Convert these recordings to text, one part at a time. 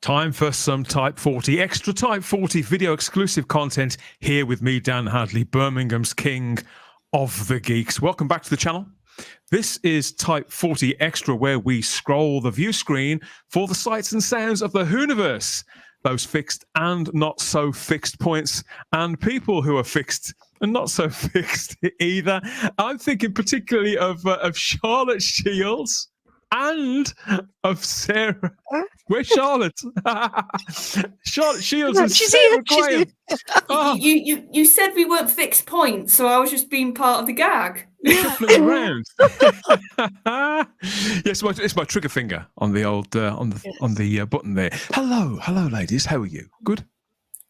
Time for some Type 40, extra Type 40 video exclusive content here with me, Dan Hadley, Birmingham's king of the geeks. Welcome back to the channel. This is Type 40 Extra, where we scroll the view screen for the sights and sounds of the whoniverse, those fixed and not so fixed points, and people who are fixed and not so fixed either. I'm thinking particularly of Charlotte Shields and of Sarah. Where's Charlotte? Charlotte Shields and Sarah Graham. Oh. You said we weren't fixed points, so I was just being part of the gag. Shuffling around. Yes, it's my trigger finger on the old on the button there. Hello, ladies. How are you? Good.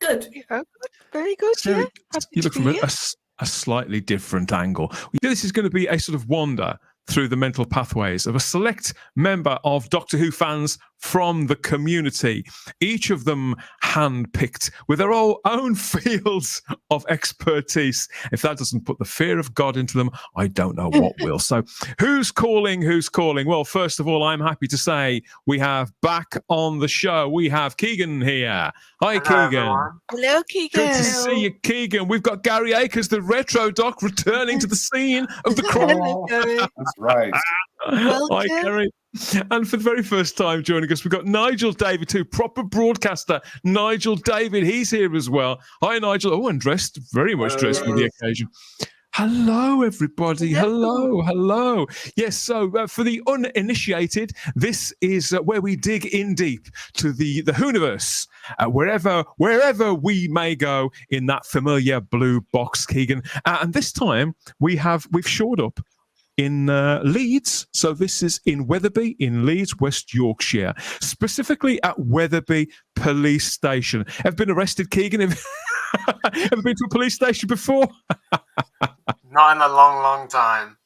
Good. Good. Very good. Sarah, Yeah. You look from a slightly different angle. This is going to be a sort of wander through the mental pathways of a select member of Doctor Who fans from the community, each of them hand-picked with their own fields of expertise. If that doesn't put the fear of God into them, I don't know what will. So who's calling? Well, first of all, I'm happy to say we have back on the show, we have Keegan here. Hi, Keegan. Everyone. Hello, Keegan. Good to see you, Keegan. We've got Gary Akers, the retro doc, returning to the scene of the crime. Hello, Gary. That's right. Welcome. Hi, Gary. And for the very first time joining us, we've got Nigel David, too, proper broadcaster. Nigel David, he's here as well. Hi, Nigel. Oh, and dressed, very much dressed for the occasion. Hello, everybody. Hello. Yes, so for the uninitiated, this is where we dig in deep to the whoniverse, wherever we may go in that familiar blue box, Keegan. And this time we've shored up in Leeds. So this is in Wetherby, in Leeds, West Yorkshire, specifically at Wetherby Police Station. Have been arrested, Keegan? Ever been to a police station before? Not in a long time.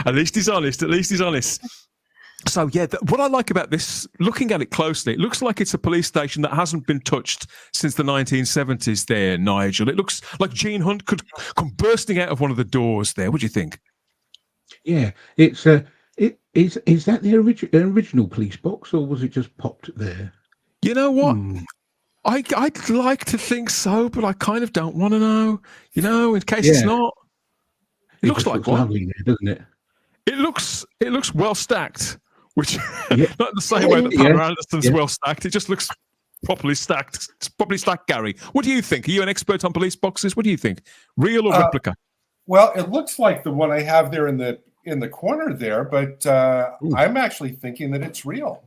At least he's honest. So, yeah, what I like about this, looking at it closely, it looks like it's a police station that hasn't been touched since the 1970s there, Nigel. It looks like Gene Hunt could come bursting out of one of the doors there. What do you think? Yeah, is that the original police box, or was it just popped there? You know what? I'd like to think so, but I kind of don't want to know, in case it's not. It looks like one. Lovely there, doesn't it? It looks well stacked, which not the same way that Pamela Anderson's well stacked. It just looks properly stacked. It's properly stacked, Gary. What do you think? Are you an expert on police boxes? What do you think? Real or replica? Well, it looks like the one I have there in the corner there, but I'm actually thinking that it's real.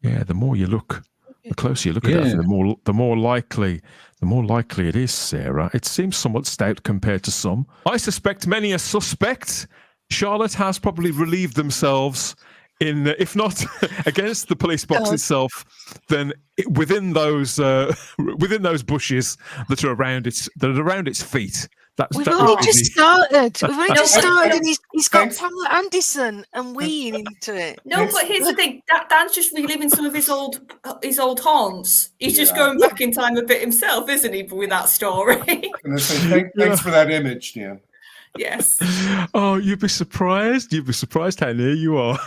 Yeah, the more you look, the closer you look at it, the more likely it is, Sarah. It seems somewhat stout compared to some. I suspect many a suspect. Charlotte has probably relieved themselves in, if not against the police box itself, then within those bushes that are around its feet. We've only just started. And he's got Pamela Anderson and Ween into it. No, but here's the thing. Dan's just reliving some of his old haunts. He's just going back in time a bit himself, isn't he, with that story? Thanks for that image, Dan. Yes. Oh, you'd be surprised. You'd be surprised how near you are.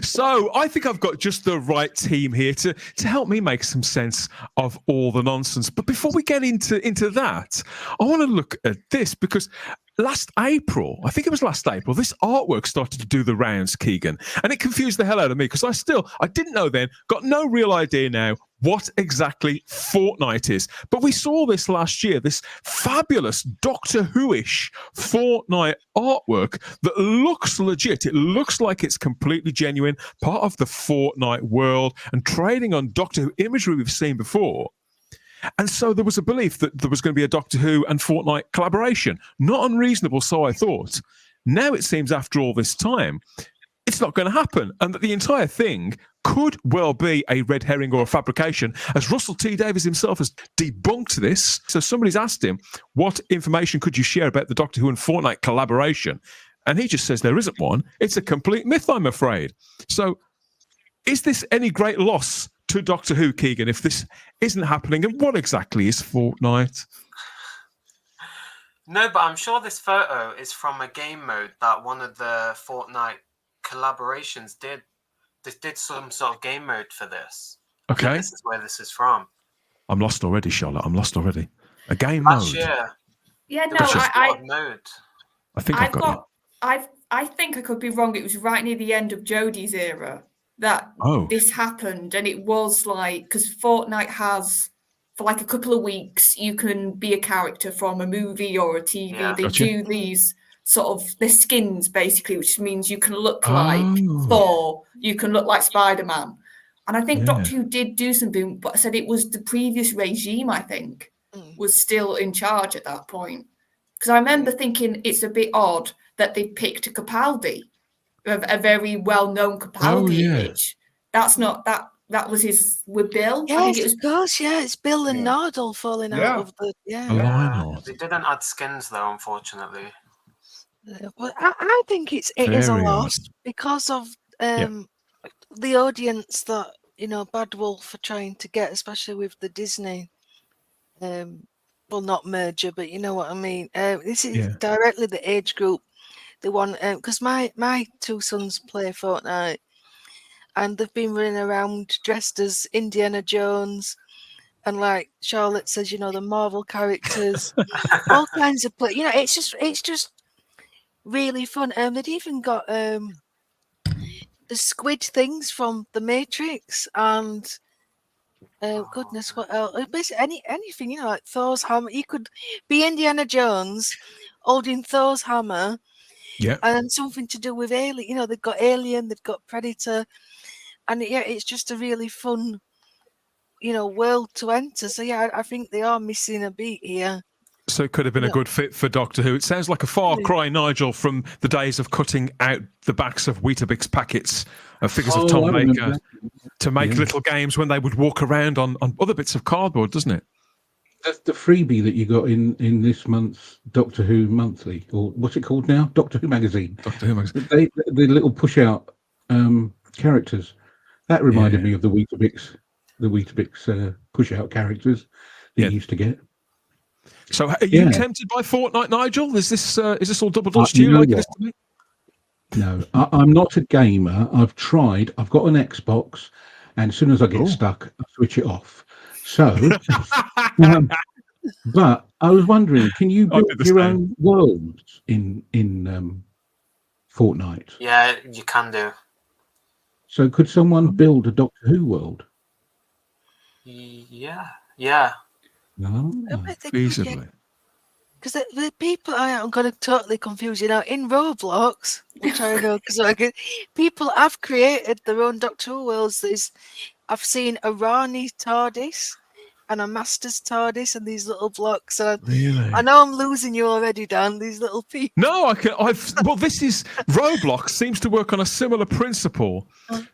So I think I've got just the right team here to help me make some sense of all the nonsense. But before we get into that, I want to look at this because last April, this artwork started to do the rounds, Keegan, and it confused the hell out of me because I didn't know then, got no real idea now what exactly Fortnite is. But we saw this last year, this fabulous Doctor Who-ish Fortnite artwork that looks legit. It looks like it's completely genuine, part of the Fortnite world and trading on Doctor Who imagery we've seen before. And so there was a belief that there was going to be a Doctor Who and Fortnite collaboration. Not unreasonable, so I thought. Now it seems after all this time, it's not going to happen, and that the entire thing could well be a red herring or a fabrication, as Russell T Davies himself has debunked this. So somebody's asked him, what information could you share about the Doctor Who and Fortnite collaboration? And he just says there isn't one. It's a complete myth, I'm afraid. So is this any great loss to Doctor Who, Keegan, if this isn't happening? And what exactly is Fortnite? No, but I'm sure this photo is from a game mode that one of the Fortnite collaborations did. they did some sort of game mode for this. Okay. This is where this is from. I'm lost already, Charlotte. I'm lost already. A game Last mode. year. Yeah, no, There was a I squad mode. I think I've got it. I think I could be wrong. It was right near the end of Jodie's era that this happened, and it was like because Fortnite has for like a couple of weeks you can be a character from a movie or a TV. Yeah. They Gotcha. do these sort of the skins basically, which means you can look like Thor, you can look like Spider-Man, and I think Doctor Who did do something, but I said it was the previous regime. I think was still in charge at that point. Because I remember thinking it's a bit odd that they picked Capaldi, a very well-known Capaldi image. That's not that was his with Bill. Yes, I think it was of course. Yeah, it's Bill and Nardole falling out of the Lionel. They didn't add skins though, unfortunately. Well, I think it is a loss because of the audience that Bad Wolf are trying to get, especially with the Disney. Well, not merger, but you know what I mean. This is directly the age group. The one because my two sons play Fortnite, and they've been running around dressed as Indiana Jones, and like Charlotte says, the Marvel characters, all kinds of play. It's just really fun. They'd even got the squid things from the Matrix and. Goodness, what else? Basically, anything, like Thor's hammer. You could be Indiana Jones holding Thor's hammer, and something to do with Alien. They've got Alien, they've got Predator, and it's just a really fun, world to enter. So I think they are missing a beat here. So it could have been a good fit for Doctor Who. It sounds like a far cry, Nigel, from the days of cutting out the backs of Weetabix packets of figures of Tom Baker to make little games when they would walk around on other bits of cardboard, doesn't it? That's the freebie that you got in this month's Doctor Who Monthly, or what's it called now? Doctor Who Magazine. Doctor Who Magazine. The little push-out characters. That reminded me of the Weetabix push-out characters that you used to get. So, are you tempted by Fortnite, Nigel? Is this all double dutch to you like it is to me? No, I'm not a gamer. I've tried. I've got an Xbox, and as soon as I get stuck, I switch it off. So, but I was wondering, can you build your own worlds in Fortnite? Yeah, you can do. So, could someone build a Doctor Who world? Yeah. No, feasibly. Because the people, I'm going to totally confuse you now. In Roblox, which I know because people have created their own Doctor Who worlds. I've seen a Rani TARDIS and a Master's TARDIS and these little blocks. Really? I know I'm losing you already, Dan. These little people. No, well, this is Roblox seems to work on a similar principle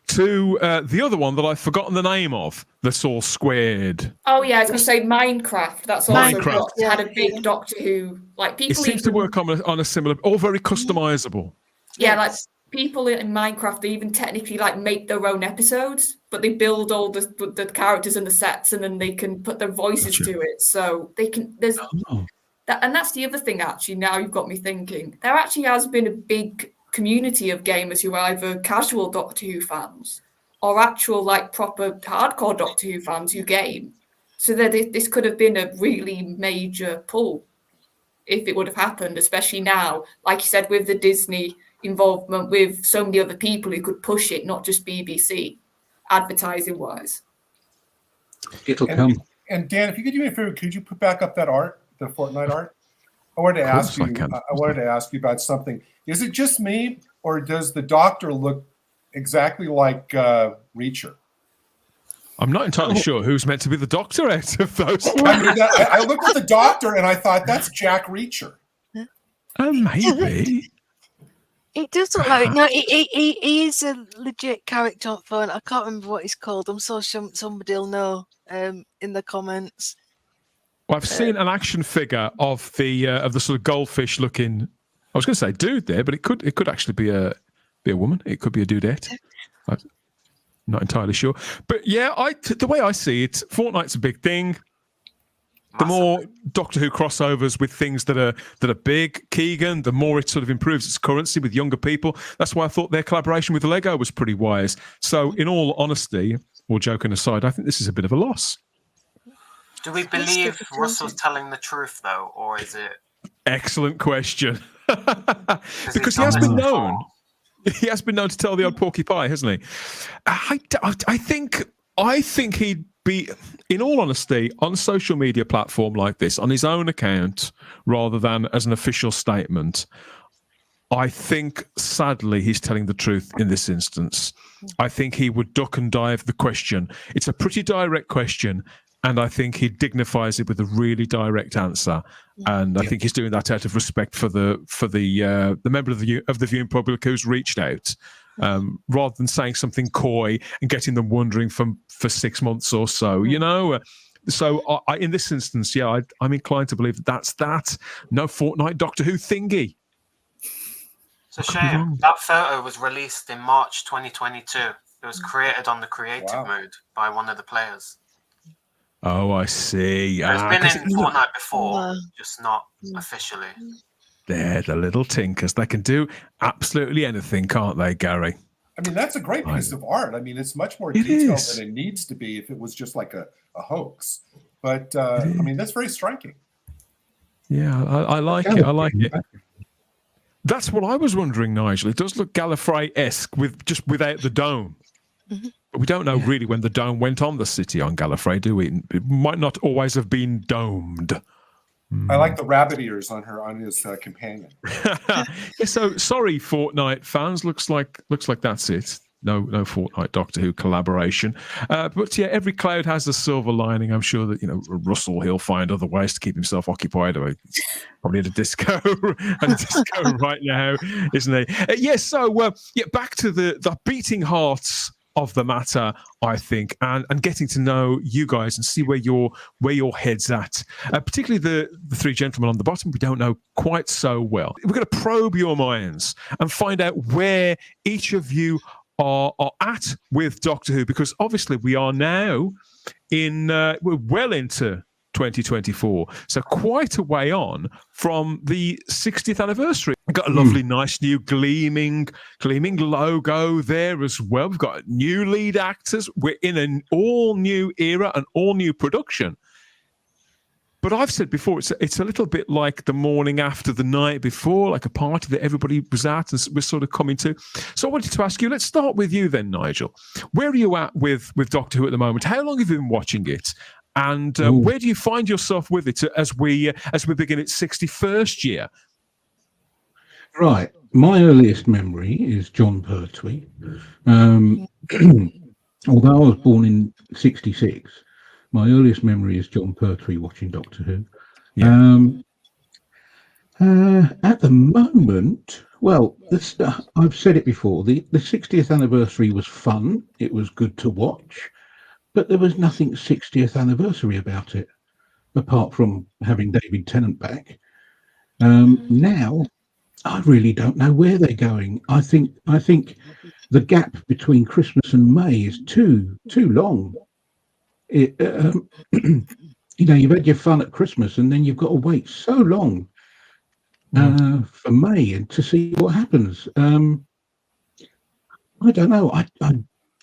to the other one that I've forgotten the name of. That's all squared. Oh yeah, I was going to say Minecraft. That's also had a big Doctor Who. Like people. It seems to work on a similar, all very customizable. Yeah, like people in Minecraft, they even technically like make their own episodes, but they build all the characters and the sets, and then they can put their voices to it. So they can. There's that, and that's the other thing. Actually, now you've got me thinking. There actually has been a big community of gamers who are either casual Doctor Who fans or actual like proper hardcore Doctor Who fans who game. So that this could have been a really major pull if it would have happened, especially now, like you said, with the Disney involvement with so many other people who could push it, not just BBC, advertising wise. It'll come. And Dan, if you could do me a favor, could you put back up that art, the Fortnite art? I wanted to ask you about something. Is it just me, or does the Doctor look exactly like Reacher? I'm not entirely sure who's meant to be the Doctor out of those. I looked at the Doctor and I thought that's Jack Reacher. Maybe. It does look like no. He is a legit character on phone. I can't remember what he's called. I'm so sure somebody'll know in the comments. Well, I've seen an action figure of the sort of goldfish looking. I was going to say dude there, but it could actually be a woman. It could be a dudette. I'm not entirely sure. But yeah, the way I see it, Fortnite's a big thing. The more Doctor Who crossovers with things that are big, Keegan, the more it sort of improves its currency with younger people. That's why I thought their collaboration with Lego was pretty wise. So, in all honesty, all joking aside, I think this is a bit of a loss. Do we believe Russell's telling the truth, though, or is it... Excellent question. Because he has been known. He has been known to tell the odd porky pie, hasn't he? I think he'd be, in all honesty, on a social media platform like this, on his own account, rather than as an official statement. I think, sadly, he's telling the truth in this instance. I think he would duck and dive the question. It's a pretty direct question, and I think he dignifies it with a really direct answer. And I think he's doing that out of respect for the member of the viewing public who's reached out, rather than saying something coy and getting them wondering for 6 months or so. You know. So I, in this instance, I'm inclined to believe that's that. No Fortnite Doctor Who thingy. It's a shame. That photo was released in March 2022. It was created on the creative mode by one of the players. Oh, I see. It's been in Fortnite before, just not officially. They're the little tinkers. They can do absolutely anything, can't they, Gary? I mean, that's a great piece of art. I mean, it's much more detailed than it needs to be if it was just like a hoax. But, I mean, that's very striking. Yeah, I like it. I like it. That's what I was wondering, Nigel. It does look Gallifrey-esque without the dome. Mm-hmm. But we don't know really when the dome went on the city on Gallifrey, do we? It might not always have been domed. I like the rabbit ears on his companion. Yeah, so sorry, Fortnite fans. Looks like that's it. No Fortnite Doctor Who collaboration. But yeah, every cloud has a silver lining. I'm sure that Russell, he'll find other ways to keep himself occupied. Probably at a disco right now, isn't he? So back to the beating hearts of the matter, I think, and getting to know you guys and see where your head's at. Particularly the three gentlemen on the bottom, we don't know quite so well. We're going to probe your minds and find out where each of you are at with Doctor Who, because obviously we are now we're well into 2024, so quite a way on from the 60th anniversary. We've got a lovely, nice new gleaming logo there as well. We've got new lead actors. We're in an all new era, an all new production. But I've said before, it's a little bit like the morning after the night before, like a party that everybody was at and we're sort of coming to. So I wanted to ask you, let's start with you then, Nigel. Where are you at with Doctor Who at the moment? How long have you been watching it? And where do you find yourself with it as we begin its 61st year? Right. My earliest memory is John Pertwee. Although I was born in 66, my earliest memory is John Pertwee watching Doctor Who. Yeah. At the moment, well, I've said it before, the 60th anniversary was fun. It was good to watch. But there was nothing 60th anniversary about it, apart from having David Tennant back. Now, I really don't know where they're going. I think the gap between Christmas and May is too long. You've had your fun at Christmas, and then you've got to wait so long for May and to see what happens. I don't know.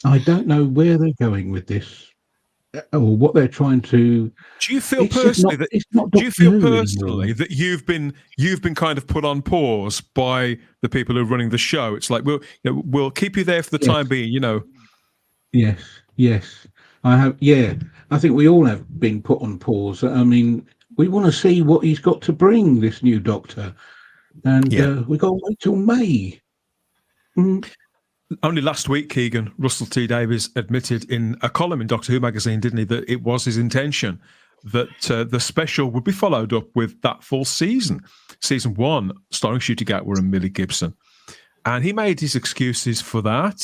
I don't know where they're going with this, or what they're trying to. Do you feel personally that you've been kind of put on pause by the people who are running the show? It's like we'll keep you there for the time being, Yes, I have. Yeah, I think we all have been put on pause. I mean, we want to see what he's got to bring, this new Doctor, and we got to wait till May. Only last week, Keegan, Russell T Davies admitted in a column in Doctor Who magazine, didn't he, that it was his intention that the special would be followed up with that full season 1, starring Ncuti Gatwa and Millie Gibson. And he made his excuses for that.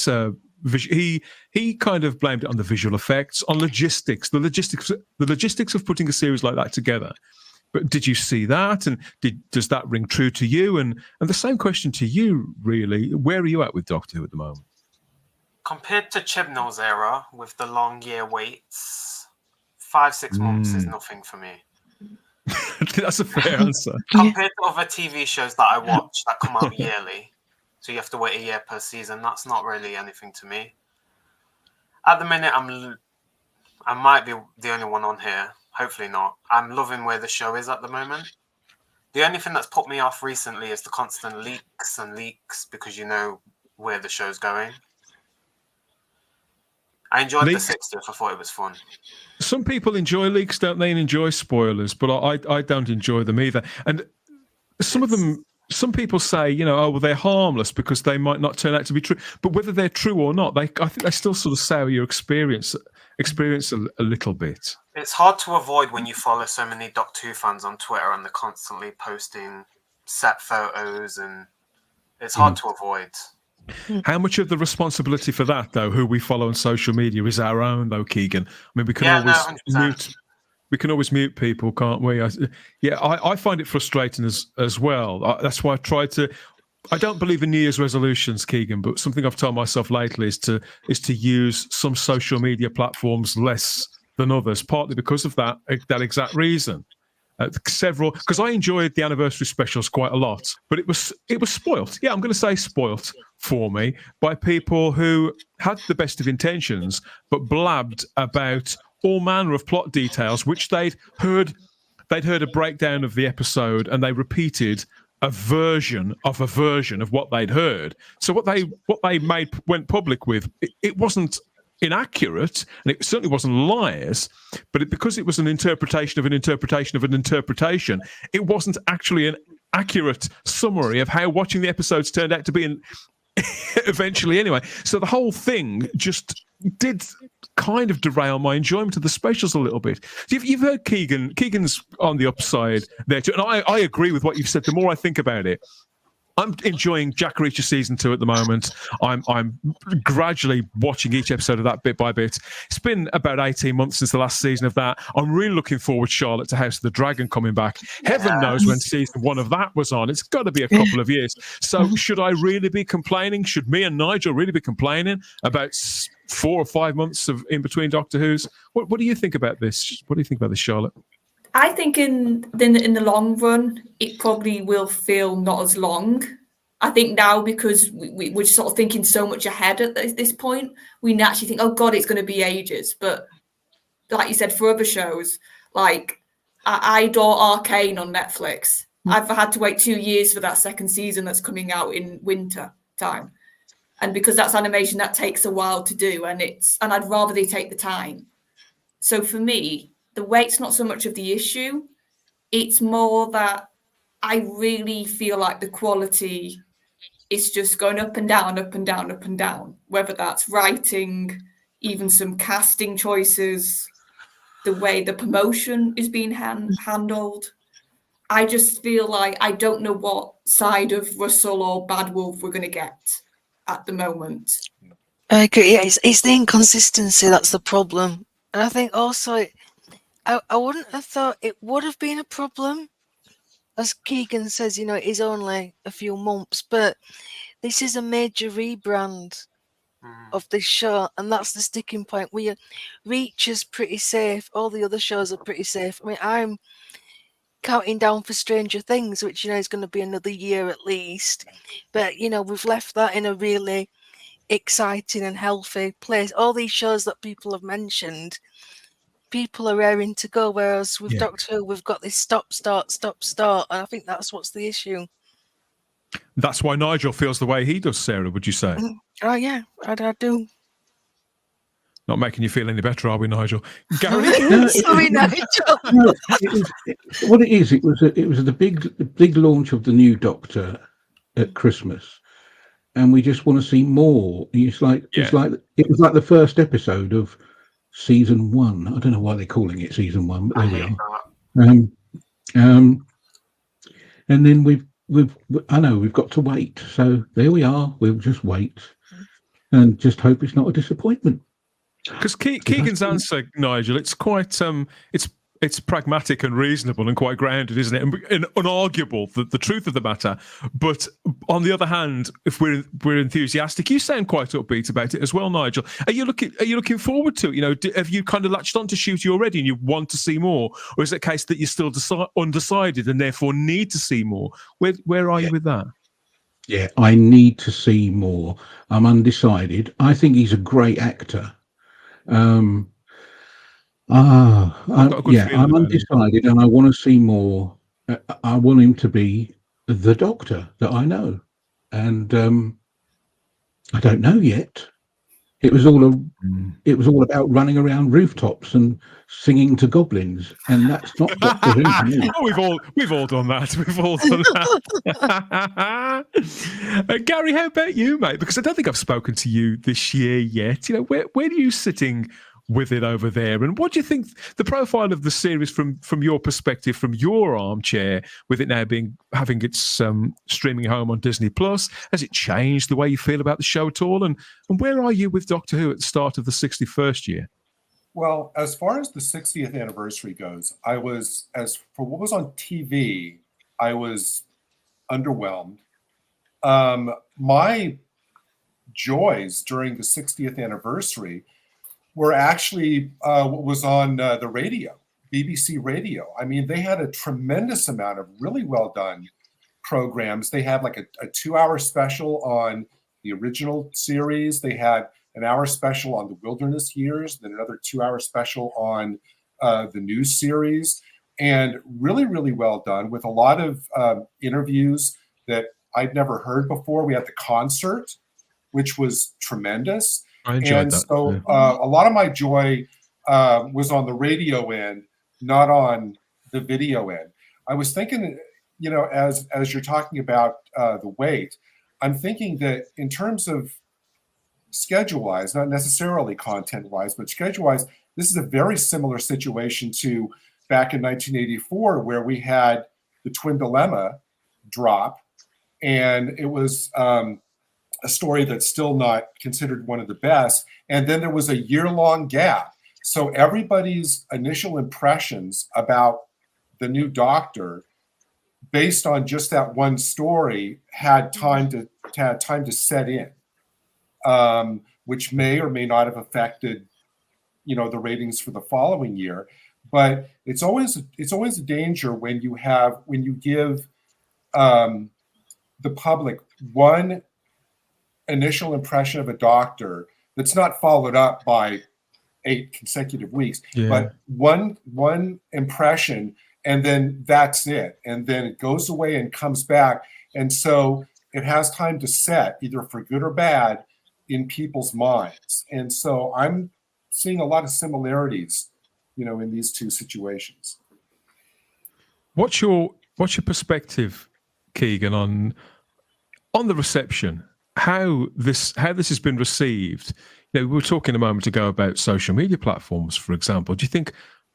He kind of blamed it on the visual effects, on logistics, the logistics of putting a series like that together. But did you see that? And does that ring true to you? And the same question to you, really. Where are you at with Doctor Who at the moment? Compared to Chibnall's era, with the long year waits, 5-6 months is nothing for me. That's a fair answer. Compared to other TV shows that I watch that come out yearly, so you have to wait a year per season, that's not really anything to me. At the minute, I might be the only one on here. Hopefully not. I'm loving where the show is at the moment. The only thing that's put me off recently is the constant leaks because you know where the show's going. I enjoyed the 60th. I thought it was fun. Some people enjoy leaks, don't they, and enjoy spoilers, but I don't enjoy them either. And some of them, some people say, you know, oh, well, they're harmless because they might not turn out to be true. But whether they're true or not, I think they still sort of sour your experience a little bit. It's hard to avoid when you follow so many Doctor Who fans on Twitter and they're constantly posting set photos, and it's hard to avoid. How much of the responsibility for that, though, who we follow on social media, is our own, though, Keegan? I mean, we can always mute people, can't we? I find it frustrating as well. That's why I try to. I don't believe in New Year's resolutions, Keegan, but something I've told myself lately is to use some social media platforms less than others, partly because of that exact reason. Because I enjoyed the anniversary specials quite a lot, but it was spoilt. Yeah, I'm going to say spoilt for me by people who had the best of intentions, but blabbed about all manner of plot details, which they'd heard a breakdown of the episode, and they repeated a version of what they'd heard. So what they went public with, it wasn't inaccurate, and it certainly wasn't lies, but because it was an interpretation of an interpretation of an interpretation, it wasn't actually an accurate summary of how watching the episodes turned out to be eventually anyway. So the whole thing just did kind of derail my enjoyment of the specials a little bit. You've heard Keegan's on the upside there too, and I agree with what you've said. The more I think about it, I'm enjoying Jack Reacher season 2 at the moment. I'm gradually watching each episode of that bit by bit. It's been about 18 months since the last season of that. I'm really looking forward, Charlotte, to House of the Dragon coming back. Heaven knows when season 1 of that was on. It's got to be a couple of years. So should I really be complaining? Should me and Nigel really be complaining about 4 or 5 months of in between Doctor Who's? What do you think about this? What do you think about this, Charlotte? I think in the long run, it probably will feel not as long. I think now, because we're sort of thinking so much ahead at this point, we naturally think, oh God, it's going to be ages. But like you said, for other shows, like I adore Arcane on Netflix. I've had to wait 2 years for that second season that's coming out in winter time. And because that's animation, that takes a while to do. And I'd rather they take the time. So for me, the weight's not so much of the issue. It's more that I really feel like the quality is just going up and down, up and down, up and down. Whether that's writing, even some casting choices, the way the promotion is being handled. I just feel like I don't know what side of Russell or Bad Wolf we're going to get at the moment. I agree. Yeah, it's the inconsistency that's the problem. And I think also I wouldn't have thought it would have been a problem. As Keegan says, you know, it is only a few months, but this is a major rebrand of this show, and that's the sticking point. Reach is pretty safe. All the other shows are pretty safe. I mean, I'm counting down for Stranger Things, which, you know, is going to be another year at least. But, you know, we've left that in a really exciting and healthy place. All these shows that people have mentioned, people are raring to go, whereas with Doctor Who, we've got this stop, start, and I think that's what's the issue. That's why Nigel feels the way he does, Sarah, would you say? Oh, yeah, I do. Not making you feel any better, are we, Nigel? Gary? Sorry, Nigel. What it is, it was the big launch of the new Doctor at Christmas, and we just want to see more. It was like the first episode of season 1. I don't know why they're calling it season 1, but there we are. And then we've got to wait. So there we are. We'll just wait and just hope it's not a disappointment. Because Keegan's answer, Nigel, it's quite it's it's pragmatic and reasonable and quite grounded, isn't it? And unarguable, the truth of the matter. But on the other hand, if we're enthusiastic, you sound quite upbeat about it as well, Nigel. Are you looking forward to it? You know, have you kind of latched on to Ncuti already, and you want to see more, or is it a case that you're still undecided and therefore need to see more? Where are you with that? Yeah, I need to see more. I'm undecided. I think he's a great actor. I'm undecided, and I want to see more. I want him to be the Doctor that I know, and I don't know yet. It was all about running around rooftops and singing to goblins, and that's not Doctor Who to me. Oh, we've all done that. We've all done that. Gary, how about you, mate? Because I don't think I've spoken to you this year yet. You know, where are you sitting with it over there, and what do you think the profile of the series from your perspective, from your armchair, with it now having its streaming home on Disney Plus? Has it changed the way you feel about the show at all? And where are you with Doctor Who at the start of the 61st year? Well, as far as the 60th anniversary goes, as for what was on TV, I was underwhelmed. My joys during the 60th anniversary were actually what was on the radio, BBC Radio. I mean, they had a tremendous amount of really well done programs. They had like a 2-hour special on the original series. They had an hour special on the Wilderness Years, then another 2-hour special on the new series, and really, really well done with a lot of interviews that I'd never heard before. We had the concert, which was tremendous. I enjoyed that. So a lot of my joy was on the radio end, not on the video end. I was thinking, you know, as you're talking about the wait, I'm thinking that in terms of schedule-wise, not necessarily content-wise, but schedule-wise, this is a very similar situation to back in 1984, where we had the Twin Dilemma drop, and it was a story that's still not considered one of the best. And then there was a year-long gap. So everybody's initial impressions about the new Doctor, based on just that one story, had time to set in, which may or may not have affected, you know, the ratings for the following year. But it's always a danger when you give the public one initial impression of a Doctor that's not followed up by 8 consecutive weeks, but one impression, and then that's it, and then it goes away and comes back, and so it has time to set, either for good or bad, in people's minds. And so I'm seeing a lot of similarities, you know, in these two situations. What's your perspective, Keegan, on the reception? How this has been received? You know, we were talking a moment ago about social media platforms, for example. Do you think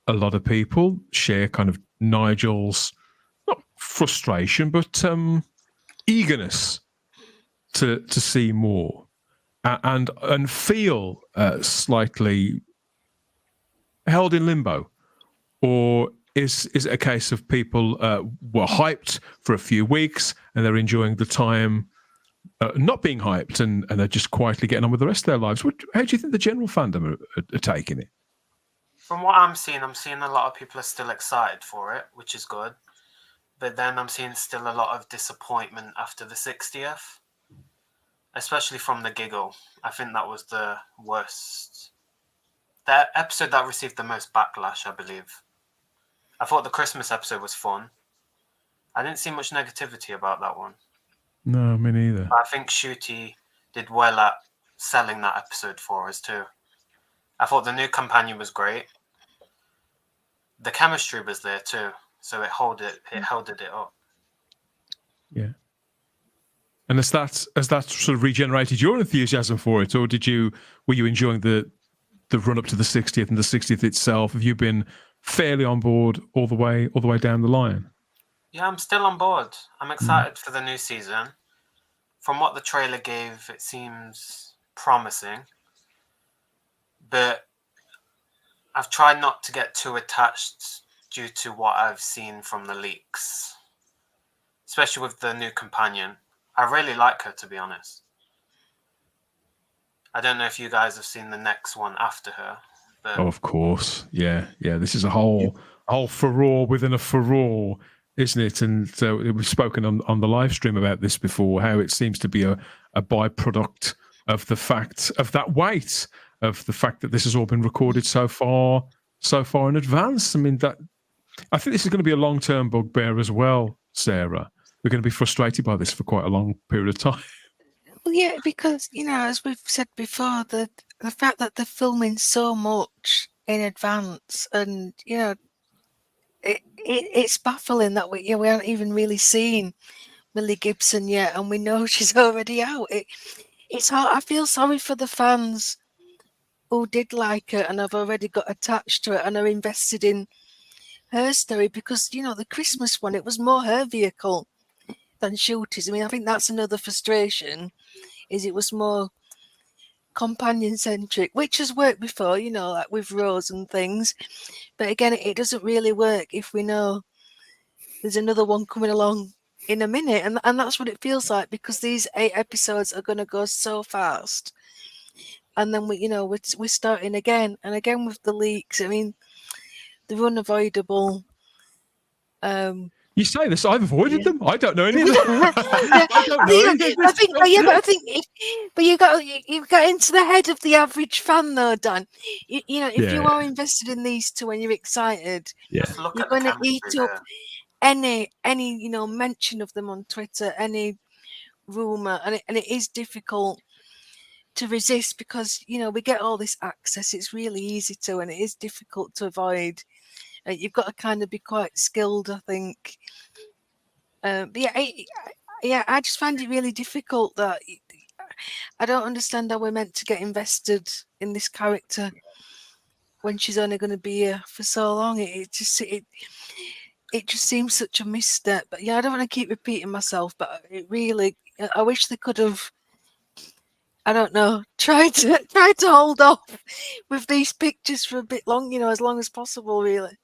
a lot of people share kind of Nigel's not frustration, but eagerness to see more, and feel slightly held in limbo, or is it a case of people were hyped for a few weeks and they're enjoying the time? Not being hyped and they're just quietly getting on with the rest of their lives. How do you think the general fandom are taking it? From what I'm seeing a lot of people are still excited for it, which is good. But then I'm seeing still a lot of disappointment after the 60th, especially from the giggle. I think that was the worst. The episode that received the most backlash, I believe. I thought the Christmas episode was fun. I didn't see much negativity about that one. No, me neither. I think Ncuti did well at selling that episode for us too. I thought the new companion was great. The chemistry was there too, so it held it up. Yeah. And has that sort of regenerated your enthusiasm for it, or were you enjoying the run up to the 60th and the 60th itself? Have you been fairly on board all the way down the line? Yeah, I'm still on board. I'm excited for the new season. From what the trailer gave, it seems promising. But I've tried not to get too attached due to what I've seen from the leaks, especially with the new companion. I really like her, to be honest. I don't know if you guys have seen the next one after her. But... Oh, of course. Yeah. This is a whole furore within a furore, isn't it? And we've spoken on the live stream about this before, how it seems to be a byproduct of the fact of that weight, of the fact that this has all been recorded so far in advance. I mean, I think this is going to be a long-term bugbear as well, Sarah. We're going to be frustrated by this for quite a long period of time. Well, yeah, because, as we've said before, the fact that they're filming so much in advance, and, it's baffling that we haven't even really seen Millie Gibson yet, and we know she's already out. It's hard. I feel sorry for the fans who did like her and have already got attached to it and are invested in her story, because, the Christmas one, it was more her vehicle than Ncuti's. I mean, I think that's another frustration, is it was more companion-centric, which has worked before, like with Rose and things. But again, it doesn't really work if we know there's another one coming along in a minute. And that's what it feels like, because these 8 episodes are going to go so fast. And then we're starting again and again with the leaks. I mean, they're unavoidable. You say this, I've avoided them. I don't know any of them. I don't know. But you got into the head of the average fan, though, Dan. If you are invested in these two and you're excited, you're going to eat up any mention of them on Twitter, any rumor, and it is difficult to resist, because we get all this access. It's really easy to, and it is difficult to avoid. You've got to kind of be quite skilled, I think. But I just find it really difficult that I don't understand how we're meant to get invested in this character when she's only going to be here for so long. It just seems such a misstep. But I don't want to keep repeating myself, but I wish they could have, I don't know, tried to hold off with these pictures for a bit long, as long as possible, really.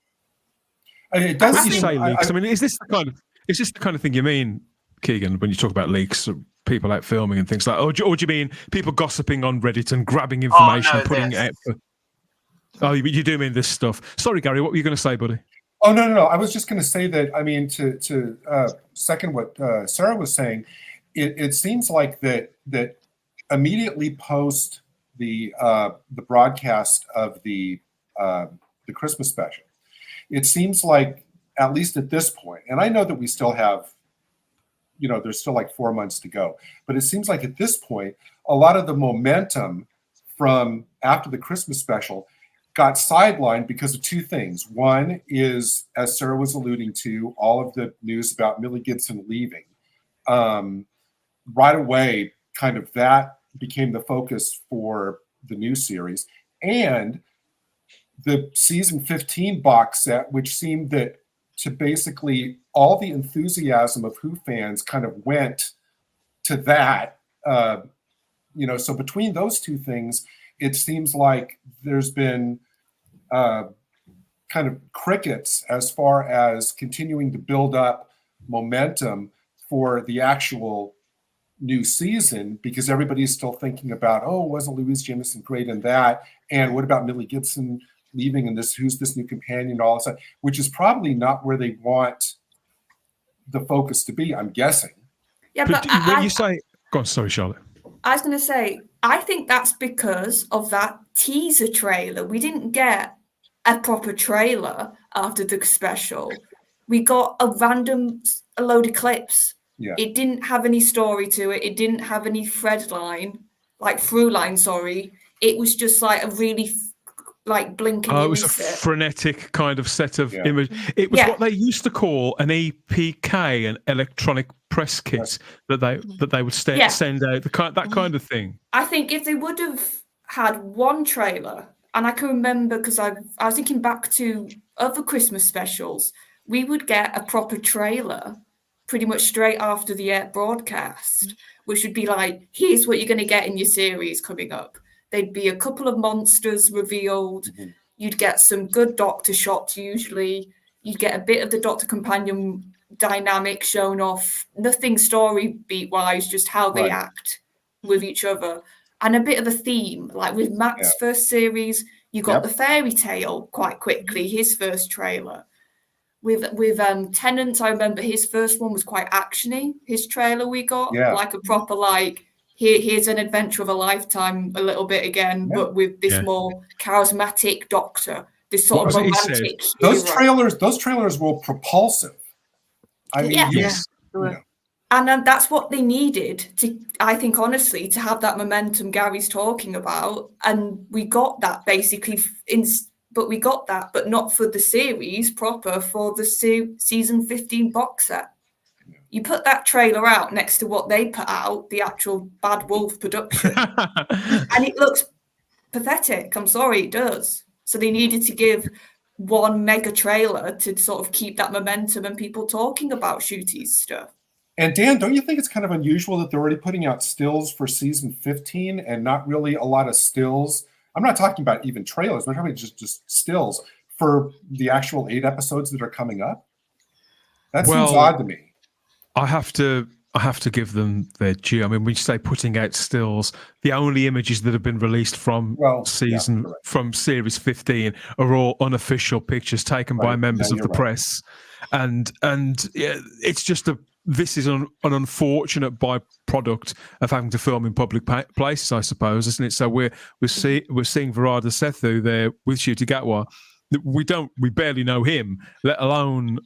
It does when you say leaks, I mean, is this the kind of thing you mean, Keegan, when you talk about leaks, people out filming and things like that? Or do you mean people gossiping on Reddit and grabbing information and putting it out? Oh, you do mean this stuff. Sorry, Gary, what were you going to say, buddy? Oh, no. I was just going to say that, I mean, to second what Sarah was saying, it seems like that immediately post the broadcast of the Christmas special, it seems like, at least at this point, and I know that we still have, there's still like 4 months to go, but it seems like at this point, a lot of the momentum from after the Christmas special got sidelined because of 2 things. One is, as Sarah was alluding to, all of the news about Millie Gibson leaving. Right away, kind of that became the focus for the new series. And the season 15 box set, which seemed that to basically all the enthusiasm of Who fans kind of went to that. So between those 2 things, it seems like there's been kind of crickets as far as continuing to build up momentum for the actual new season, because everybody's still thinking about, wasn't Louise Jameson great in that? And what about Millie Gibson leaving, and who's this new companion, all that, which is probably not where they want the focus to be, I'm guessing. Yeah, but when you say, go on, sorry, Charlotte. I was going to say, I think that's because of that teaser trailer. We didn't get a proper trailer after the special. We got a load of clips. Yeah. It didn't have any story to it. It didn't have any through line. It was just like a really blinking. It was a frenetic kind of set of image. It was what they used to call an EPK, an electronic press kit, that they would send out, that kind of thing. I think if they would have had one trailer, and I can remember, because I was thinking back to other Christmas specials, we would get a proper trailer pretty much straight after the broadcast, which would be like, here's what you're going to get in your series coming up. There'd be a couple of monsters revealed. Mm-hmm. You'd get some good doctor shots usually. You get a bit of the Doctor companion dynamic shown off, nothing story beat wise, just how they act with each other, and a bit of a theme. Like with Matt's first series, you got the fairy tale quite quickly, his first trailer. With Tennant, I remember his first one was quite actiony. His trailer we got like a proper like here's an adventure of a lifetime a little bit again, but with this more charismatic Doctor. This sort of romantic those trailers were propulsive. I mean, and that's what they needed to, I think, honestly, to have that momentum Gary's talking about. And we got that basically but not for the series proper, for the season 15 box set. You put that trailer out next to what they put out, the actual Bad Wolf production, and it looks pathetic. I'm sorry, it does. So they needed to give one mega trailer to sort of keep that momentum and people talking about Ncuti's stuff. And Dan, don't you think it's kind of unusual that they're already putting out stills for season 15 and not really a lot of stills? I'm not talking about even trailers. I'm talking about just stills for the actual 8 episodes that are coming up. That seems odd to me. I have to give them their due. I mean, when you say putting out stills, the only images that have been released from from series 15 are all unofficial pictures taken by members of the press, and it's just this is an unfortunate byproduct of having to film in public places, I suppose, isn't it? So we're seeing Virada Sethu there with Ncuti Gatwa. We barely know him, let alone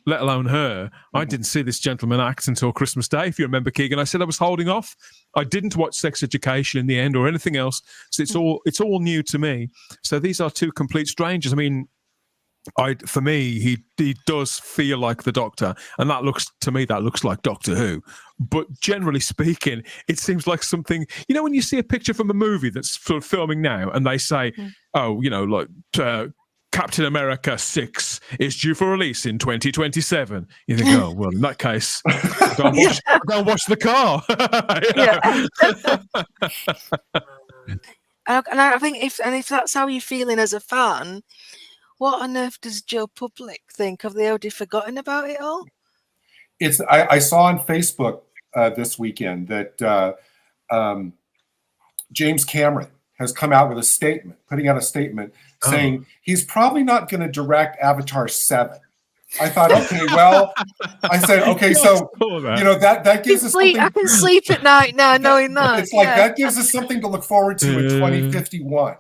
her. I didn't see this gentleman act until Christmas Day, if you remember, Keegan. I said I was holding off. I didn't watch Sex Education in the end or anything else. So it's all new to me. So these are 2 complete strangers. I mean, for me, he does feel like the Doctor, and that looks like Doctor Who. But generally speaking, it seems like something, when you see a picture from a movie that's filming now, and they say, Captain America 6 is due for release in 2027. You think, oh, well, in that case, go and watch the car. And I think if that's how you're feeling as a fan, what on earth does Joe Public think? Have they already forgotten about it all? I saw on Facebook this weekend that James Cameron has come out with putting out a statement saying he's probably not going to direct Avatar 7. I thought, okay, well, I said, okay, so that gives us something. I can sleep at night now knowing that. It's like that gives us something to look forward to in 2051.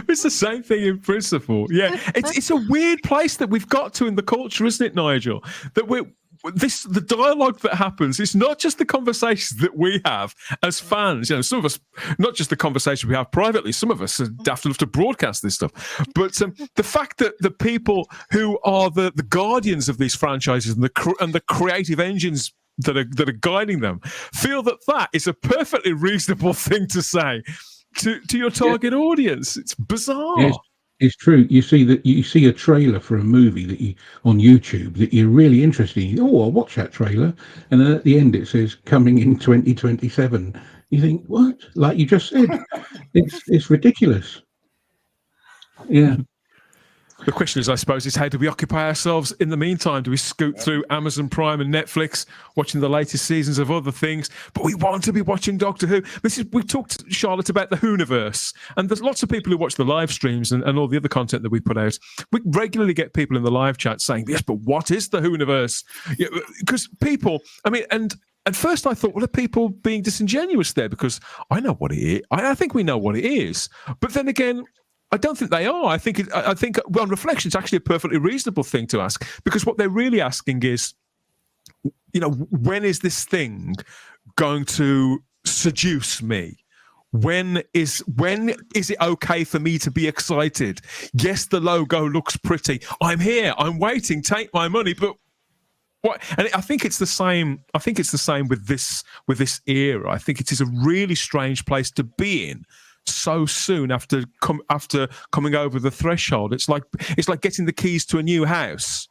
It's the same thing in principle. Yeah, it's a weird place that we've got to in the culture, isn't it, Nigel? That the dialogue that happens, it's not just the conversations that we have as fans. Some of us, not just the conversation we have privately, some of us are daft enough to broadcast this stuff. But the fact that the people who are the guardians of these franchises and the creative engines that are guiding them feel that is a perfectly reasonable thing to say to your target audience. It's bizarre. Yes. It's true. You see a trailer for a movie on YouTube that you're really interested in. Oh, I'll watch that trailer, and then at the end it says coming in 2027. You think, what? Like you just said, it's ridiculous. Yeah. The question is, I suppose, how do we occupy ourselves in the meantime? Do we scoot through Amazon Prime and Netflix, watching the latest seasons of other things? But we want to be watching Doctor Who. We've talked, Charlotte, about the Whoniverse, and there's lots of people who watch the live streams and all the other content that we put out. We regularly get people in the live chat saying, yes, but what is the Whoniverse? Because people, I mean, and at first I thought, well, are people being disingenuous there? Because I know what it is. I think we know what it is. But then again, I don't think they are. I think on reflection, it's actually a perfectly reasonable thing to ask, because what they're really asking is, when is this thing going to seduce me? When is it okay for me to be excited? Yes, the logo looks pretty. I'm here. I'm waiting. Take my money. But what? And I think it's the same. I think it's the same with this era. I think it is a really strange place to be in so soon after coming over the threshold. It's like getting the keys to a new house,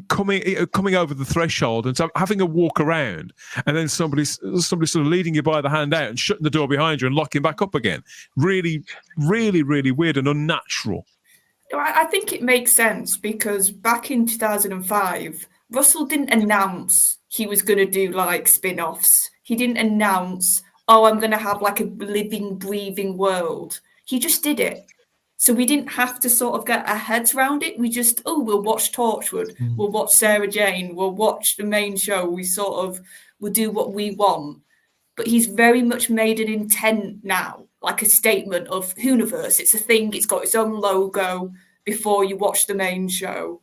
coming over the threshold and having a walk around, and then somebody sort of leading you by the hand out and shutting the door behind you and locking back up again. Really, really, really weird and unnatural. I think it makes sense because back in 2005, Russell didn't announce he was going to do like spin-offs. He didn't announce, oh, I'm going to have like a living, breathing world. He just did it. So we didn't have to sort of get our heads around it. We just, we'll watch Torchwood, we'll watch Sarah Jane, we'll watch the main show. We'll do what we want. But he's very much made an intent now, like a statement of whoniverse. It's a thing, it's got its own logo before you watch the main show.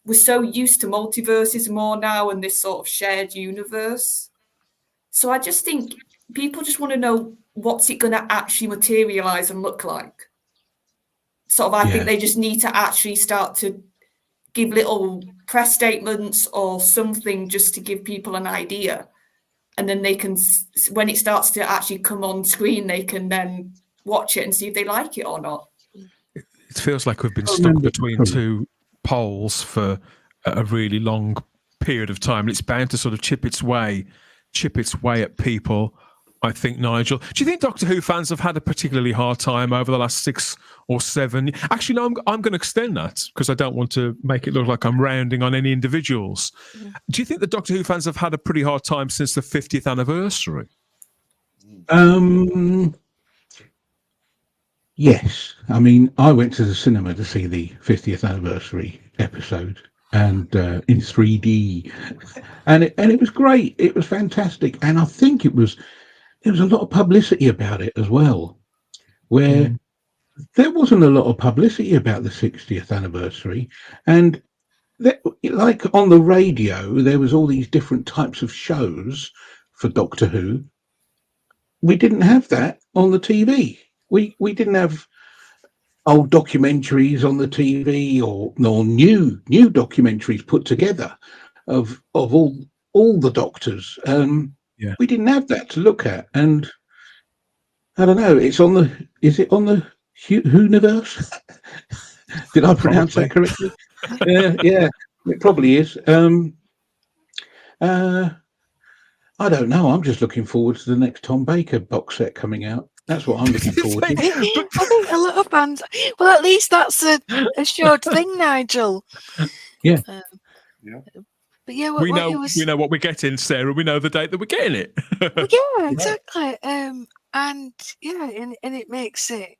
We're so used to multiverses more now and this sort of shared universe. So I just think people just want to know what's it going to actually materialize and look like. I think they just need to actually start to give little press statements or something just to give people an idea. And then they can, when it starts to actually come on screen, they can then watch it and see if they like it or not. It feels like we've been stuck between two poles for a really long period of time. It's bound to sort of chip its way at people, I think, Nigel. Do you think Doctor Who fans have had a particularly hard time over the last 6 or 7? Actually, no, I'm going to extend that because I don't want to make it look like I'm rounding on any individuals. Do you think the Doctor Who fans have had a pretty hard time since the 50th anniversary? Yes. I mean, I went to the cinema to see the 50th anniversary episode and in 3D. And it was great. It was fantastic. And I think there was a lot of publicity about it as well, where there wasn't a lot of publicity about the 60th anniversary. And like on the radio, there was all these different types of shows for Doctor Who. We didn't have that on the TV. We didn't have old documentaries on the TV or new documentaries put together of all the Doctors. We didn't have that to look at, and I don't know. Is it on the whoniverse? Did I pronounce that correctly? Yeah, it probably is. I don't know. I'm just looking forward to the next Tom Baker box set coming out. That's what I'm looking forward to. I think a lot of bands. Well, at least that's a assured thing, Nigel. Yeah. But yeah, we know what we're getting, Sarah. We know the date that we're getting it. Well, yeah, exactly. And it makes it,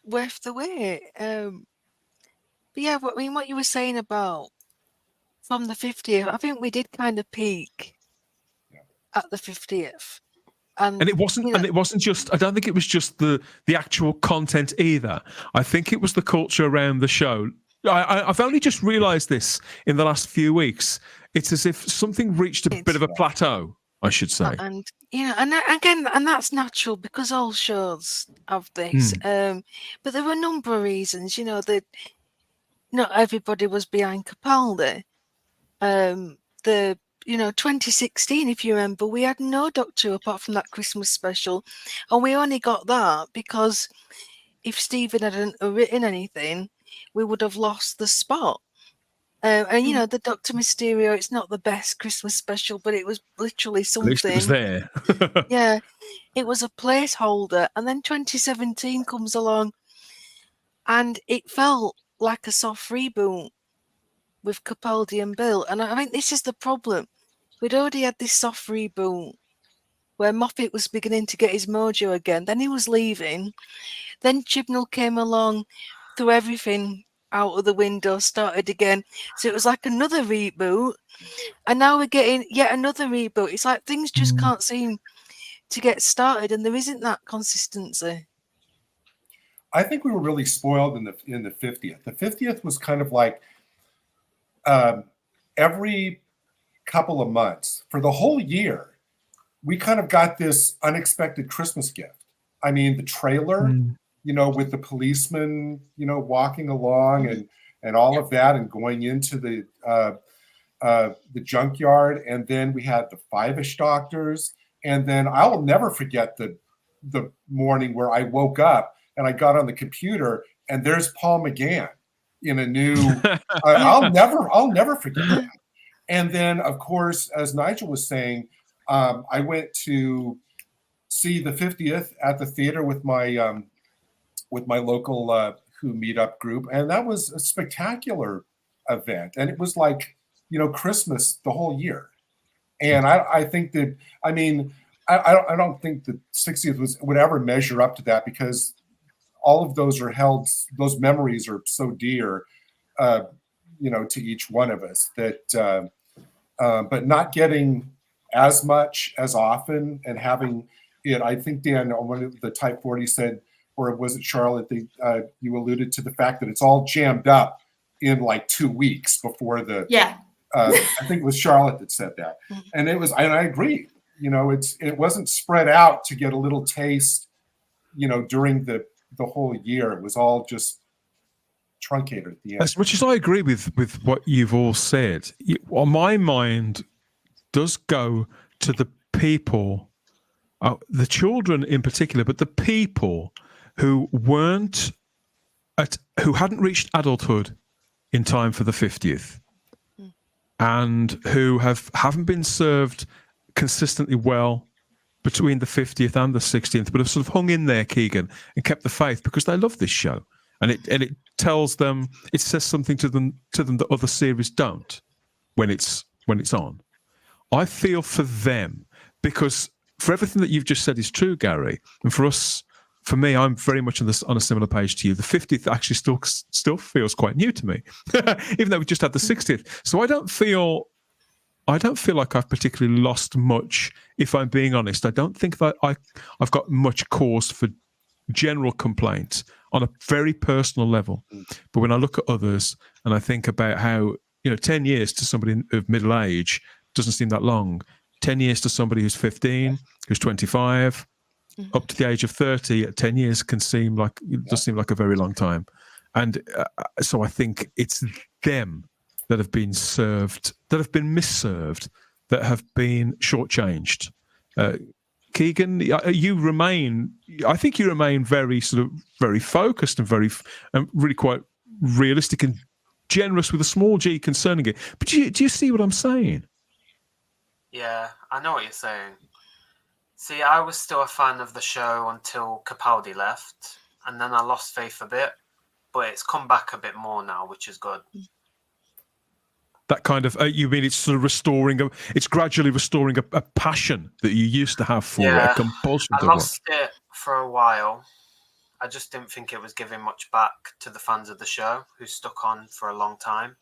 worth the wait. But yeah, what you were saying about from the 50th, I think we did kind of peak at the 50th. And it wasn't just. I don't think it was just the actual content either. I think it was the culture around the show. I've only just realised this in the last few weeks. It's as if something reached a bit of a plateau, I should say. And and that's natural because all shows have this. But there were a number of reasons. That not everybody was behind Capaldi. 2016, if you remember, we had no Doctor Who apart from that Christmas special, and we only got that because if Stephen hadn't written anything, we would have lost the spot. The Doctor Mysterio, it's not the best Christmas special, but it was literally something. At least it was there. Yeah, it was a placeholder. And then 2017 comes along, and it felt like a soft reboot with Capaldi and Bill. And I think this is the problem. We'd already had this soft reboot where Moffat was beginning to get his mojo again. Then he was leaving. Then Chibnall came along, threw everything out of the window, started again. So it was like another reboot. And now we're getting yet another reboot. It's like things just can't seem to get started, and there isn't that consistency. I think we were really spoiled in the 50th. The 50th was kind of like every couple of months for the whole year, we kind of got this unexpected Christmas gift. I mean, the trailer, with the policeman, walking along and all of that, and going into the junkyard, and then we had the Five-ish Doctors, and then I'll never forget the morning where I woke up and I got on the computer and there's Paul McGann in a new. I'll never forget that. And then, of course, as Nigel was saying, I went to see the 50th at the theater with my local Who meetup group, and that was a spectacular event, and it was like, you know, Christmas the whole year. And I think that, I mean, I don't think the 60th would ever measure up to that, because all of those are held, those memories are so dear, you know, to each one of us, that but not getting as much as often, and having it, I think Dan on one of the Type 40 said, or was it Charlotte, you alluded to the fact that it's all jammed up in like 2 weeks before the, I think it was Charlotte that said that. And it was, and I agree, you know, it wasn't spread out to get a little taste, you know, during the whole year. It was all just truncated at the end. As much as I agree with what you've all said, my mind does go to the people, the children in particular, but the people who who hadn't reached adulthood in time for the 50th, and who haven't been served consistently well between the 50th and the 60th, but have sort of hung in there, Keegan, and kept the faith because they love this show, and it tells them, it says something to them that other series don't when it's on. I feel for them, because for everything that you've just said is true, Gary, and for me, I'm very much on a similar page to you. The 50th actually still feels quite new to me, even though we just had the 60th. So I don't feel like I've particularly lost much, if I'm being honest. I don't think that I've got much cause for general complaint on a very personal level. But when I look at others and I think about how, 10 years to somebody of middle age doesn't seem that long. 10 years to somebody who's 15, who's 25, up to the age of 30, 10 years does seem like a very long time. And so I think it's them that have been served, that have been misserved, that have been shortchanged. Keegan, I think you remain very focused and really quite realistic and generous with a small g concerning it. But do you see what I'm saying? Yeah, I know what you're saying. See, I was still a fan of the show until Capaldi left, and then I lost faith a bit, but it's come back a bit more now, which is good. That kind of, you mean it's sort of it's gradually restoring a passion that you used to have for it, a compulsion to watch. I lost it for a while. I just didn't think it was giving much back to the fans of the show who stuck on for a long time.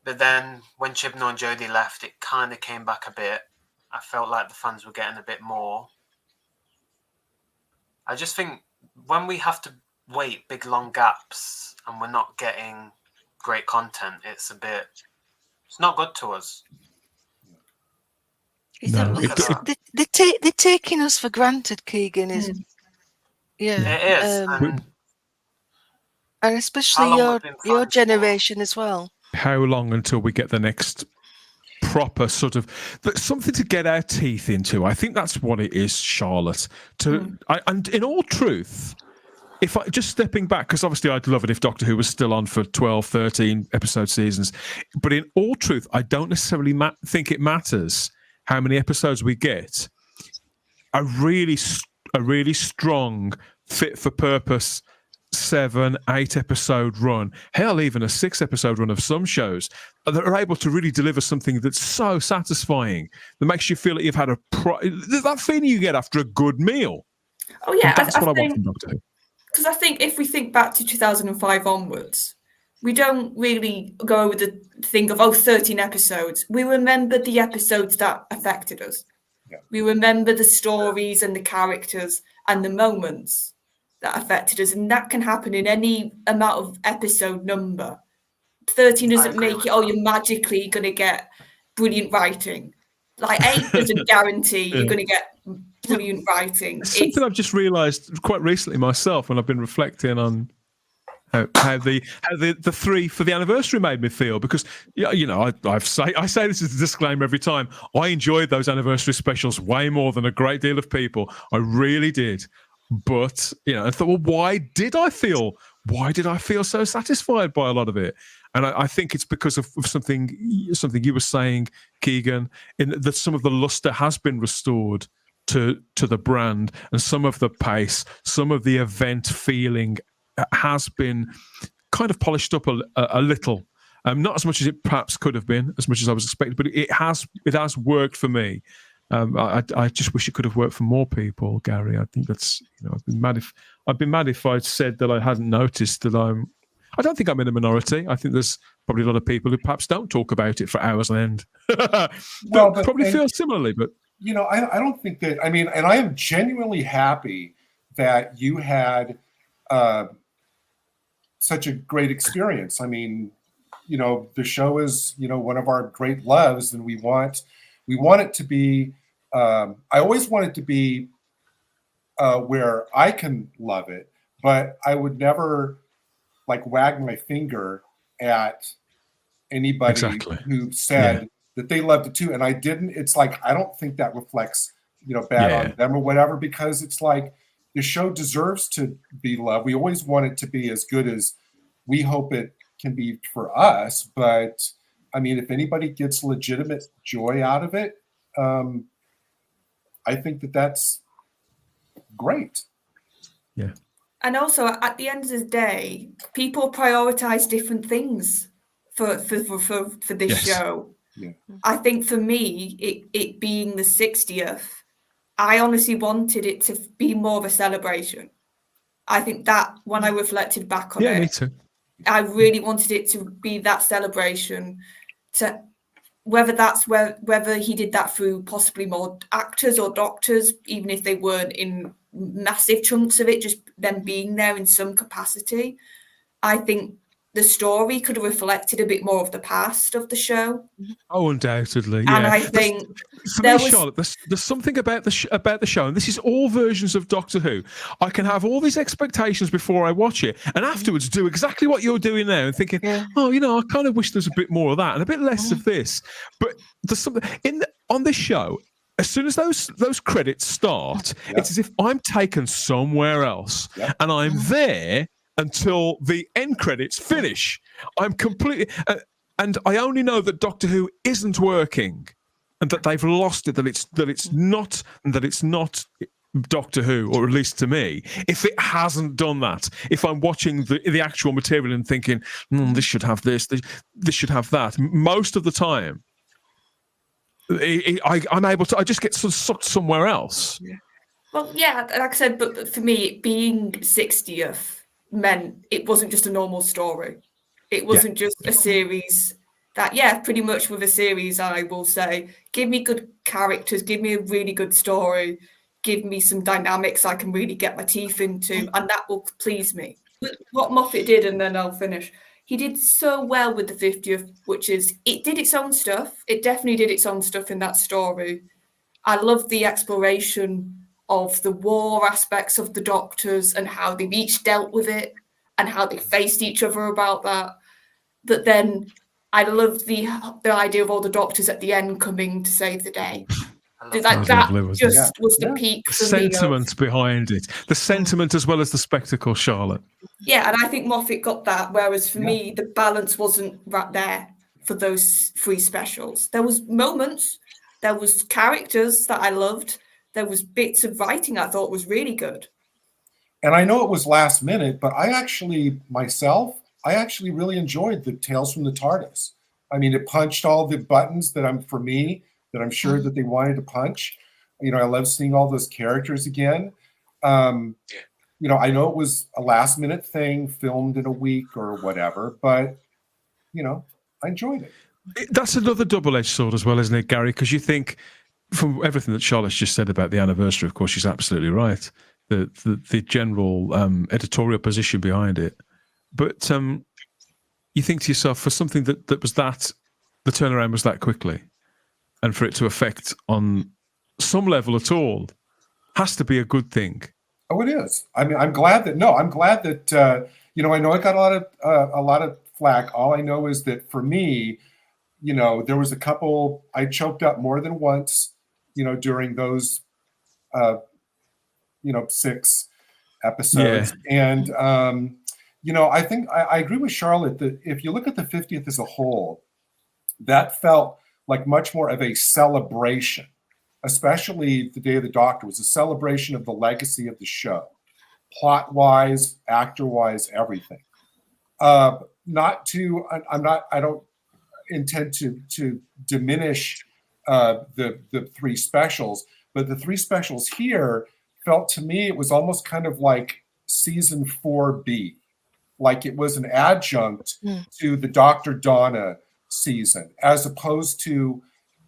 But then when Chibnall and Jodie left, it kind of came back a bit. I felt like the fans were getting a bit more. I just think when we have to wait big long gaps and we're not getting great content, it's not good to us. No. They're taking us for granted, Keegan. Yeah, it is. And especially your generation as well. How long until we get the next proper sort of something to get our teeth into? I think that's what it is, Charlotte. And in all truth, if I just stepping back, because obviously I'd love it if Doctor Who was still on for 12, 13 episode seasons, but in all truth, I don't necessarily think it matters how many episodes we get. A really strong, fit for purpose 7, 8 episode run, hell, even a 6 episode run of some shows that are able to really deliver something that's so satisfying, that makes you feel that you've had that feeling you get after a good meal. Oh yeah, and that's what I want from Doctor Who. Because I think if we think back to 2005 onwards, we don't really go over the thing of 13 episodes. We remember the episodes that affected us. Yeah. We remember the stories and the characters and the moments that affected us, and that can happen in any amount of episode number. 13 doesn't make it, you're magically going to get brilliant writing. Like 8 doesn't guarantee you're going to get brilliant writing. It's something I've just realised quite recently myself when I've been reflecting on how the 3 for the anniversary made me feel, because I say this as a disclaimer every time. I enjoyed those anniversary specials way more than a great deal of people. I really did. But I thought, well, why did I feel so satisfied by a lot of it? And I think it's because of something you were saying, Keegan, in that some of the luster has been restored to the brand, and some of the pace, some of the event feeling has been kind of polished up a little. Not as much as it perhaps could have been, as much as I was expecting, but it has worked for me. I just wish it could have worked for more people, Gary. I think that's, I'd been mad if I'd said that I hadn't noticed that I don't think I'm in a minority. I think there's probably a lot of people who perhaps don't talk about it for hours on end. Well, but probably feel similarly, but I don't think that. I mean, and I am genuinely happy that you had such a great experience. I mean, the show is one of our great loves, and we want it to be. I always want it to be where I can love it, but I would never wag my finger at anybody who said that they loved it too, and I didn't. It's I don't think that reflects bad on them or whatever, because it's the show deserves to be loved. We always want it to be as good as we hope it can be for us, but I mean, if anybody gets legitimate joy out of it, I think that that's great. Yeah. And also, at the end of the day, people prioritize different things for this show. Yeah. I think for me, it being the 60th, I honestly wanted it to be more of a celebration. I think that when I reflected back on it, me too. I really wanted it to be that celebration. To whether he did that through possibly more actors or doctors, even if they weren't in massive chunks of it, just them being there in some capacity. I think the story could have reflected a bit more of the past of the show. Oh, undoubtedly, and I think for me, Charlotte, there's something about the show, and this is all versions of Doctor Who. I can have all these expectations before I watch it, and afterwards do exactly what you're doing now, and thinking, I kind of wish there's a bit more of that and a bit less of this. But there's something on this show. As soon as those credits start, it's as if I'm taken somewhere else, and I'm there until the end credits finish. I'm completely, and I only know that Doctor Who isn't working, and that they've lost it. That it's not Doctor Who, or at least to me, if it hasn't done that. If I'm watching the actual material and thinking, this should have this should have that. Most of the time, I'm able to. I just get sort of sucked somewhere else. Yeah. Well, yeah, like I said, but for me, being 60th meant it wasn't just a normal story. It wasn't just a series that, pretty much with a series, I will say, give me good characters, give me a really good story, give me some dynamics I can really get my teeth into, and that will please me. What Moffat did, and then I'll finish. He did so well with the 50th, which is, it did its own stuff. It definitely did its own stuff in that story. I love the exploration of the war aspects of the Doctors and how they've each dealt with it and how they faced each other about that. But then I love the idea of all the Doctors at the end coming to save the day. That was the peak for me. The sentiment behind it. The sentiment as well as the spectacle, Charlotte. Yeah, and I think Moffat got that, whereas for me, the balance wasn't right there for those 3 specials. There was moments, there was characters that I loved, there was bits of writing I thought was really good. And I know it was last minute, but I actually really enjoyed the Tales from the TARDIS. I mean, it punched all the buttons that I'm sure that they wanted to punch. I love seeing all those characters again. I know it was a last minute thing, filmed in a week or whatever, but I enjoyed it. That's another double-edged sword as well, isn't it, Gary? Because you think, from everything that Charlotte's just said about the anniversary, of course, she's absolutely right. The general editorial position behind it, but you think to yourself, for something that was the turnaround was that quickly, and for it to affect on some level at all, has to be a good thing. Oh, it is. I mean, I'm glad that I know I got a lot of flack. All I know is that for me, there was a couple I choked up more than once, during those 6 episodes. And I think I agree with Charlotte that if you look at the 50th as a whole, that felt like much more of a celebration, especially the Day of the Doctor was a celebration of the legacy of the show. plot-wise, actor-wise, everything. I don't intend to diminish the three specials, but the three specials here felt to me it was almost kind of like season 4B, like it was an adjunct to the Dr. Donna season, as opposed to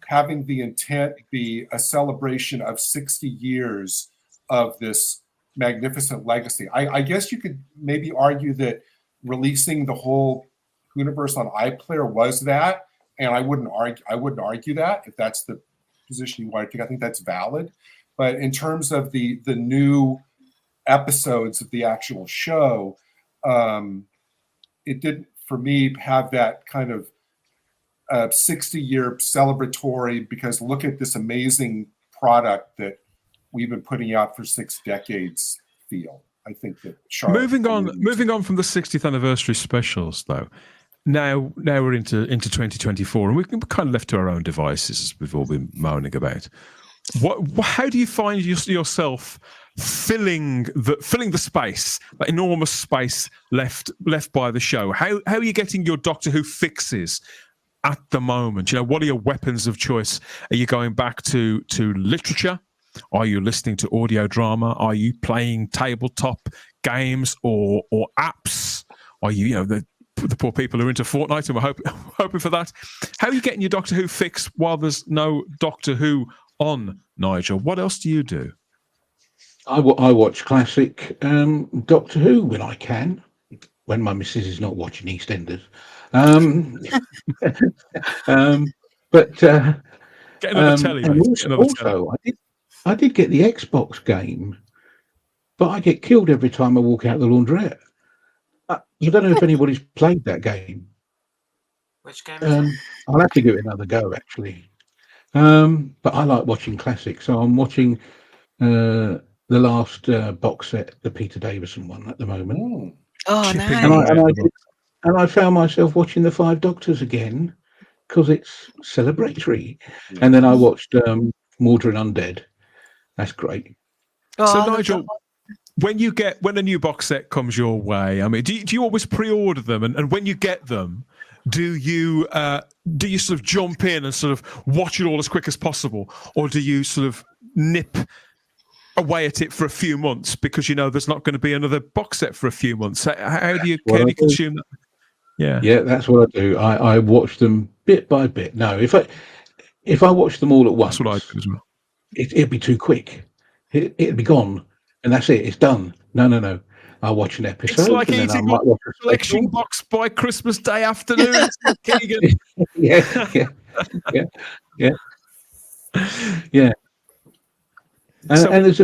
having the intent be a celebration of 60 years of this magnificent legacy. I guess you could maybe argue that releasing the whole Whoniverse on iPlayer was that, and I wouldn't argue that if that's the position you want to take. I think that's valid. But in terms of the new episodes of the actual show, it didn't, for me, have that kind of 60-year celebratory, because look at this amazing product that we've been putting out for 6 decades feel. I think that moving on from the 60th anniversary specials, though. Now we're into 2024, and we're kind of left to our own devices, as we've all been moaning about. How do you find yourself filling the space, that enormous space left by the show? How are you getting your Doctor Who fixes at the moment? What are your weapons of choice? Are you going back to literature? Are you listening to audio drama? Are you playing tabletop games or apps? Are you, the poor people who are into Fortnite and we're hoping for that? How are you getting your Doctor Who fix while there's no Doctor Who on, Nigel? What else do you do? I watch classic Doctor Who when I can, when my missus is not watching EastEnders. But get another telly, mate. I did get the Xbox game, but I get killed every time I walk out the laundrette. I don't know if anybody's played that game. Which game is it? I'll have to give it another go, actually. But I like watching classics, so I'm watching the last box set, the Peter Davison one, at the moment. Oh, nice. And I found myself watching the 5 Doctors again because it's celebratory. And then I watched Mordred Undead. That's great. So Nigel, when a new box set comes your way, I mean, do you always pre-order them? And when you get them, do you sort of jump in and sort of watch it all as quick as possible, or do you sort of nip away at it for a few months because there's not going to be another box set for a few months? How do you consume that? Yeah, that's what I do. I watch them bit by bit. No, if I watch them all at once, that's what I do as well. It'd be too quick. It'd be gone, and that's it. It's done. No. I'll watch an episode. It's like and then I might watch a collection box by Christmas Day afternoon. Yeah. And there's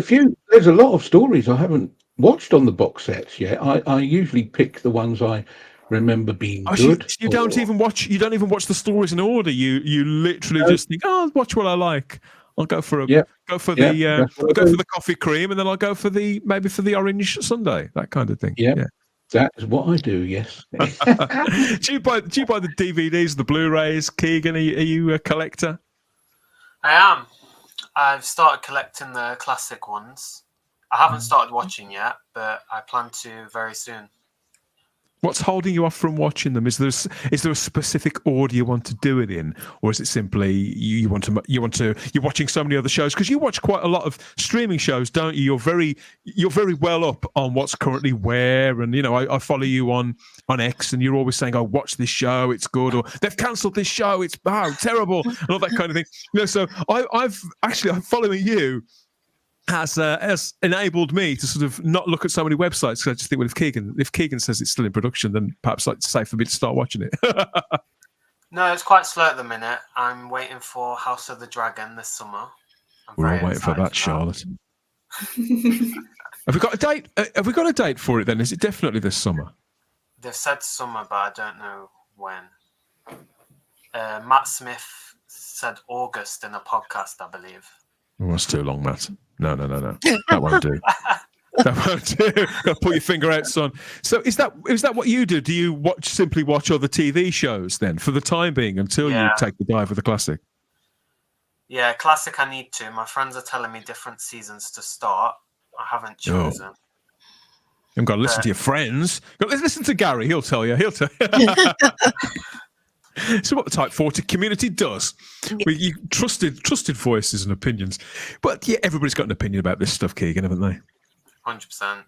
a lot of stories I haven't watched on the box sets yet. I usually pick the ones I remember being good. You don't even watch the stories in order. You literally just think, I'll watch what I like. I'll go for the coffee cream, and then I'll go for the orange sundae, that kind of thing. Yeah. That's what I do. Yes. do you buy the DVDs, the Blu-rays? Keegan, are you a collector? I am. I've started collecting the classic ones. I haven't started watching yet, but I plan to very soon. What's holding you off from watching them? Is there a specific order you want to do it in, or is it simply you're watching so many other shows? Because you watch quite a lot of streaming shows, don't you? You're very well up on what's currently where, and I follow you on X, and you're always saying, "Oh, watch this show, it's good," or "They've cancelled this show, it's terrible," and all that kind of thing. So I'm following you has enabled me to sort of not look at so many websites, because I just think, well, if Keegan says it's still in production, then perhaps it's safe for me to start watching it. No, it's quite slow at the minute. I'm waiting for House of the Dragon this summer. We're all waiting for that, Charlotte. Have we got a date? Have we got a date for it then? Is it definitely this summer? They've said summer, but I don't know when. Matt Smith said August in a podcast, I believe. Oh, that's too long, Matt. No. That won't do. That won't do. Pull your finger out, son. So is that what you do? Do you simply watch other TV shows then for the time being until you take the dive with the classic? Yeah, classic I need to. My friends are telling me different seasons to start. I haven't chosen. You've got to listen to your friends. You've got to listen to Gary. He'll tell you. So what the Type 40 community does. You trusted voices and opinions. But yeah, everybody's got an opinion about this stuff, Keegan, haven't they? 100%.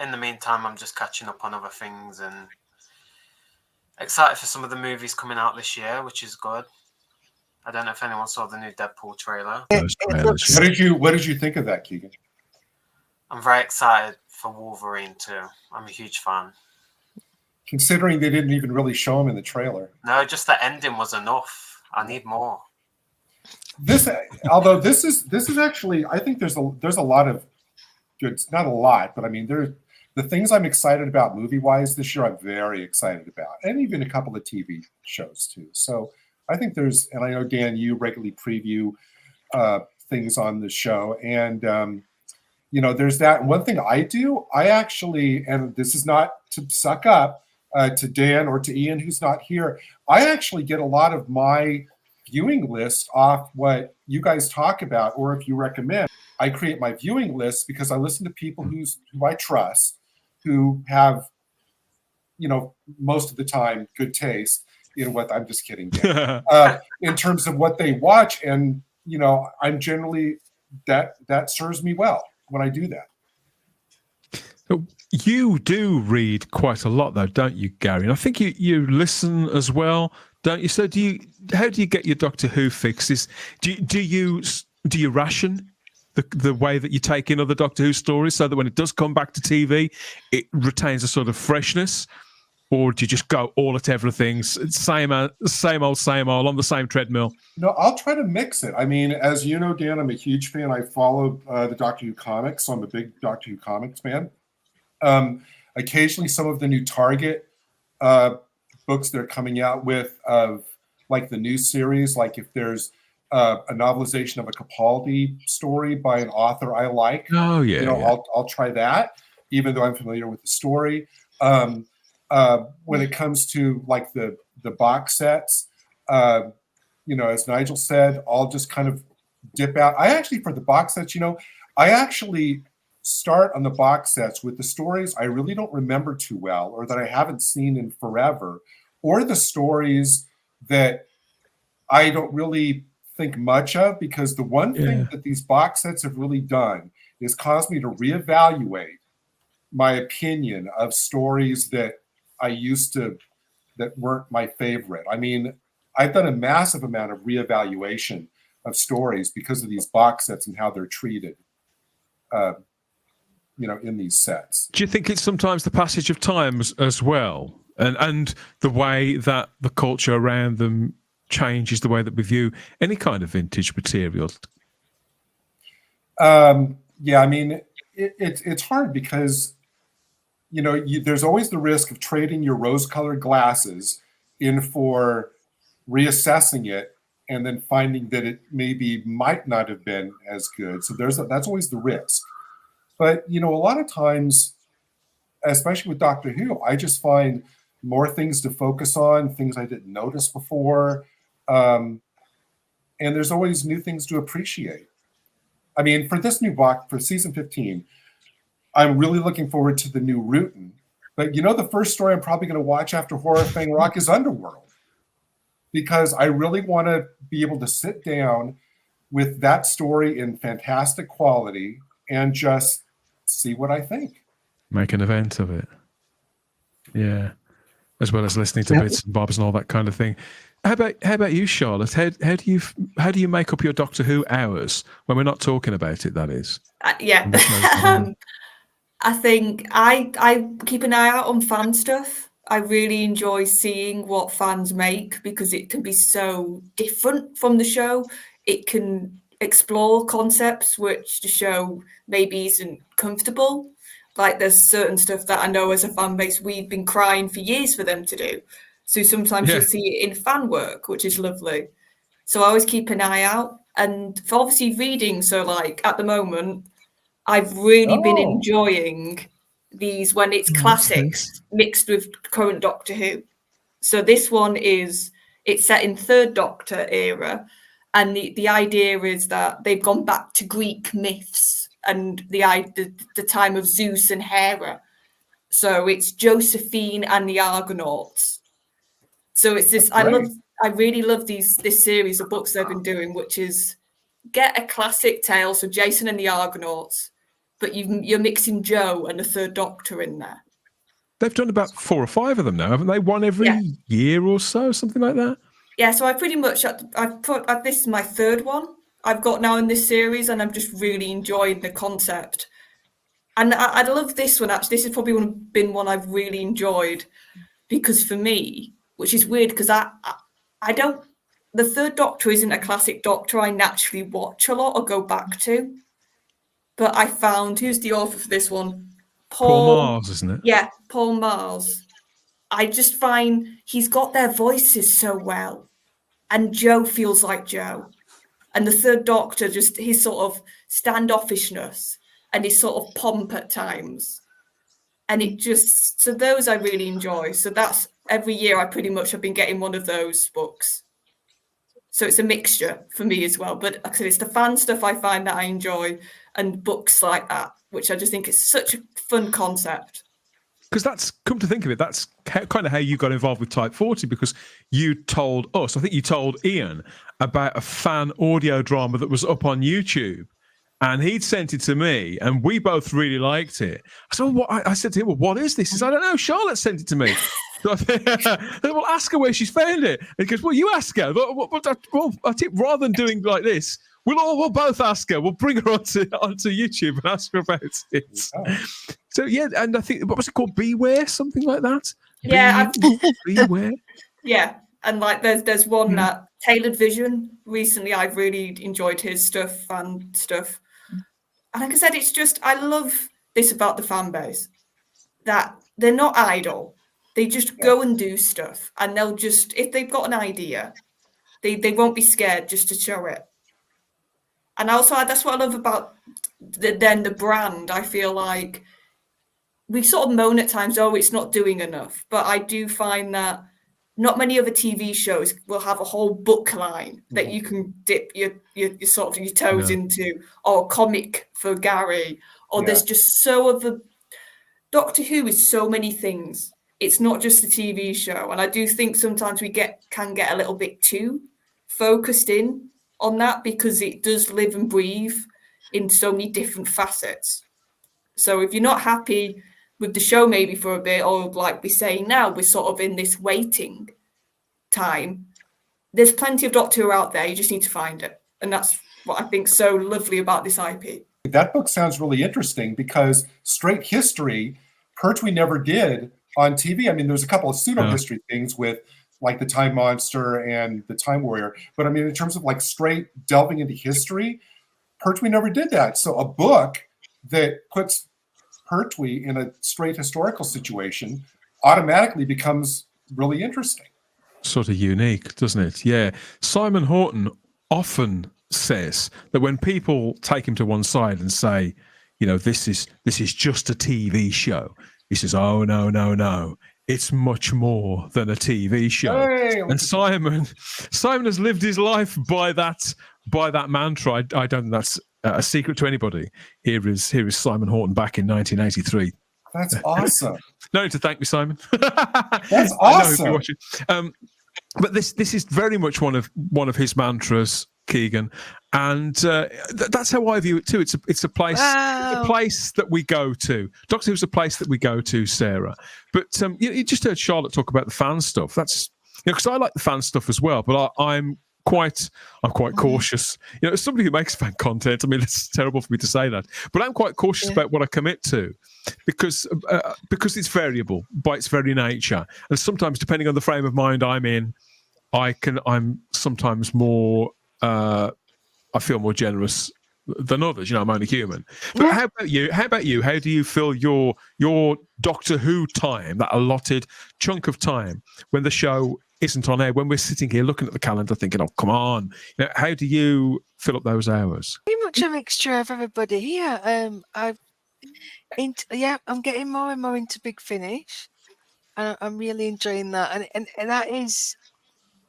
In the meantime, I'm just catching up on other things and excited for some of the movies coming out this year, which is good. I don't know if anyone saw the new Deadpool trailer. What did you think of that, Keegan? I'm very excited for Wolverine too. I'm a huge fan. Considering they didn't even really show him in the trailer. No, just the ending was enough. I need more. This is actually, I think there's a lot of good, not a lot, but I mean, the things I'm excited about movie-wise this year, I'm very excited about, and even a couple of TV shows too. So I think and I know, Dan, you regularly preview things on the show, and there's that. And one thing I do, I actually, and this is not to suck up to Dan or to Ian, who's not here, I actually get a lot of my viewing list off what you guys talk about, or if you recommend. I create my viewing list because I listen to people who I trust, who have, most of the time, good taste in what, I'm just kidding, Dan, in terms of what they watch. And, I'm generally, that serves me well when I do that. You do read quite a lot, though, don't you, Gary? And I think you listen as well, don't you? So how do you get your Doctor Who fixes? Do you ration the way that you take in other Doctor Who stories so that when it does come back to TV, it retains a sort of freshness? Or do you just go all at everything, same old on the same treadmill? No, I'll try to mix it. I mean, as you know, Dan, I'm a huge fan. I follow the Doctor Who comics, so I'm a big Doctor Who comics fan. Occasionally, some of the new Target books they're coming out with, like the new series, like if there's a novelization of a Capaldi story by an author I like, I'll try that, even though I'm familiar with the story. When it comes to like the box sets, as Nigel said, I'll just kind of dip out. I actually, for the box sets, I actually start on the box sets with the stories I really don't remember too well, or that I haven't seen in forever, or the stories that I don't really think much of, because the one thing that these box sets have really done is caused me to reevaluate my opinion of stories that weren't my favorite. I mean, I've done a massive amount of reevaluation of stories because of these box sets and how they're treated, in these sets. Do you think it's sometimes the passage of time as well, and the way that the culture around them changes the way that we view any kind of vintage material? Yeah, I mean, it's hard because there's always the risk of trading your rose-colored glasses in for reassessing it and then finding that it might not have been as good. So that's always the risk. But a lot of times, especially with Doctor Who, I just find more things to focus on, things I didn't notice before, and there's always new things to appreciate. I mean, for this new box for season 15. I'm really looking forward to the new Rutan. But the first story I'm probably going to watch after Horror Fang Rock is Underworld, because I really want to be able to sit down with that story in fantastic quality and just see what I think. Make an event of it. Yeah. As well as listening to bits and bobs and all that kind of thing. How about you, Charlotte? How do you make up your Doctor Who hours when we're not talking about it, that is? I think I keep an eye out on fan stuff. I really enjoy seeing what fans make because it can be so different from the show. It can explore concepts which the show maybe isn't comfortable. Like there's certain stuff that I know as a fan base we've been crying for years for them to do. So sometimes you'll see it in fan work, which is lovely. So I always keep an eye out. And for obviously reading, so like at the moment, I've really been enjoying these when it's classics mixed with current Doctor Who. So this one it's set in Third Doctor era. And the idea is that they've gone back to Greek myths and the time of Zeus and Hera. So it's Josephine and the Argonauts. So it's this. I really love this series of books they've been doing, which is get a classic tale. So Jason and the Argonauts, but you're mixing Joe and the Third Doctor in there. They've done about 4 or 5 of them now, haven't they? One every year or so, something like that. Yeah. So I pretty much this is my 3rd one I've got now in this series, and I'm just really enjoying the concept. And I love this one, actually. This has probably been one I've really enjoyed, because for me, which is weird, because I don't, the Third Doctor isn't a classic Doctor I naturally watch a lot or go back to. But I found, who's the author for this one? Paul Mars, isn't it? Yeah, Paul Mars. I just find he's got their voices so well. And Joe feels like Joe. And the Third Doctor, just his sort of standoffishness and his sort of pomp at times. And it just, so those I really enjoy. So that's every year I pretty much have been getting one of those books. So it's a mixture for me as well. But like I said, it's the fan stuff I find that I enjoy, and books like that, which I just think is such a fun concept. Because that's, come to think of it, that's kind of how you got involved with Type 40, because you told us, I think you told Ian, about a fan audio drama that was up on YouTube, and he'd sent it to me, and we both really liked it. So I said to him, well, what is this? He said, I don't know, Charlotte sent it to me. So I said, well, ask her where she's found it. And he goes, well, you ask her. Well, I think rather than doing like this, we'll both ask her. We'll bring her onto YouTube and ask her about it. So yeah, and I think, what was it called? Beware, something like that. Yeah, Beware. Yeah, and like there's one that Tailored Vision. Recently, I've really enjoyed his stuff and stuff. And like I said, it's just, I love this about the fan base, that they're not idle. They just go and do stuff, and they'll just, if they've got an idea, they won't be scared just to show it. And also, that's what I love about the brand. I feel like we sort of moan at times, oh, it's not doing enough. But I do find that not many other TV shows will have a whole book line that you can dip your sort of your toes into, or comic for Gary, or there's just so other. Doctor Who is so many things. It's not just the TV show, and I do think sometimes we can get a little bit too focused in on that, because it does live and breathe in so many different facets. So if you're not happy with the show maybe for a bit, or like we're saying now, we're sort of in this waiting time, there's plenty of Doctor Who out there. You just need to find it. And that's what I think so lovely about this IP. That book sounds really interesting, because straight history, Pertwee never did on TV. I mean, there's a couple of pseudo-history things with like the Time Monster and the Time Warrior. But I mean, in terms of like straight delving into history, Pertwee never did that. So a book that puts Pertwee in a straight historical situation automatically becomes really interesting. Sort of unique, doesn't it? Yeah. Simon Horton often says that when people take him to one side and say, you know, this is just a TV show, he says, oh, no. It's much more than a TV show. Hey, and Simon has lived his life by that mantra. I don't think that's a secret to anybody. Here is Simon Horton back in 1983. That's awesome. No need to thank me, Simon. That's awesome. But this is very much one of his mantras, Keegan, and that's how I view it too. It's a place, a place that we go to. Doctor Who's a place that we go to, Sarah. But you just heard Charlotte talk about the fan stuff. That's, you know, because I like the fan stuff as well. But I'm quite cautious. You know, as somebody who makes fan content, I mean, it's terrible for me to say that, but I'm quite cautious about what I commit to, because it's variable by its very nature, and sometimes depending on the frame of mind I'm in, I'm sometimes more. I feel more generous than others. You know, I'm only human. But how about you? How do you feel your Doctor Who time, that allotted chunk of time when the show isn't on air, when we're sitting here looking at the calendar thinking, oh, come on. You know, how do you fill up those hours? Pretty much a mixture of everybody here. I'm getting more and more into Big Finish. And I'm really enjoying that. And that is,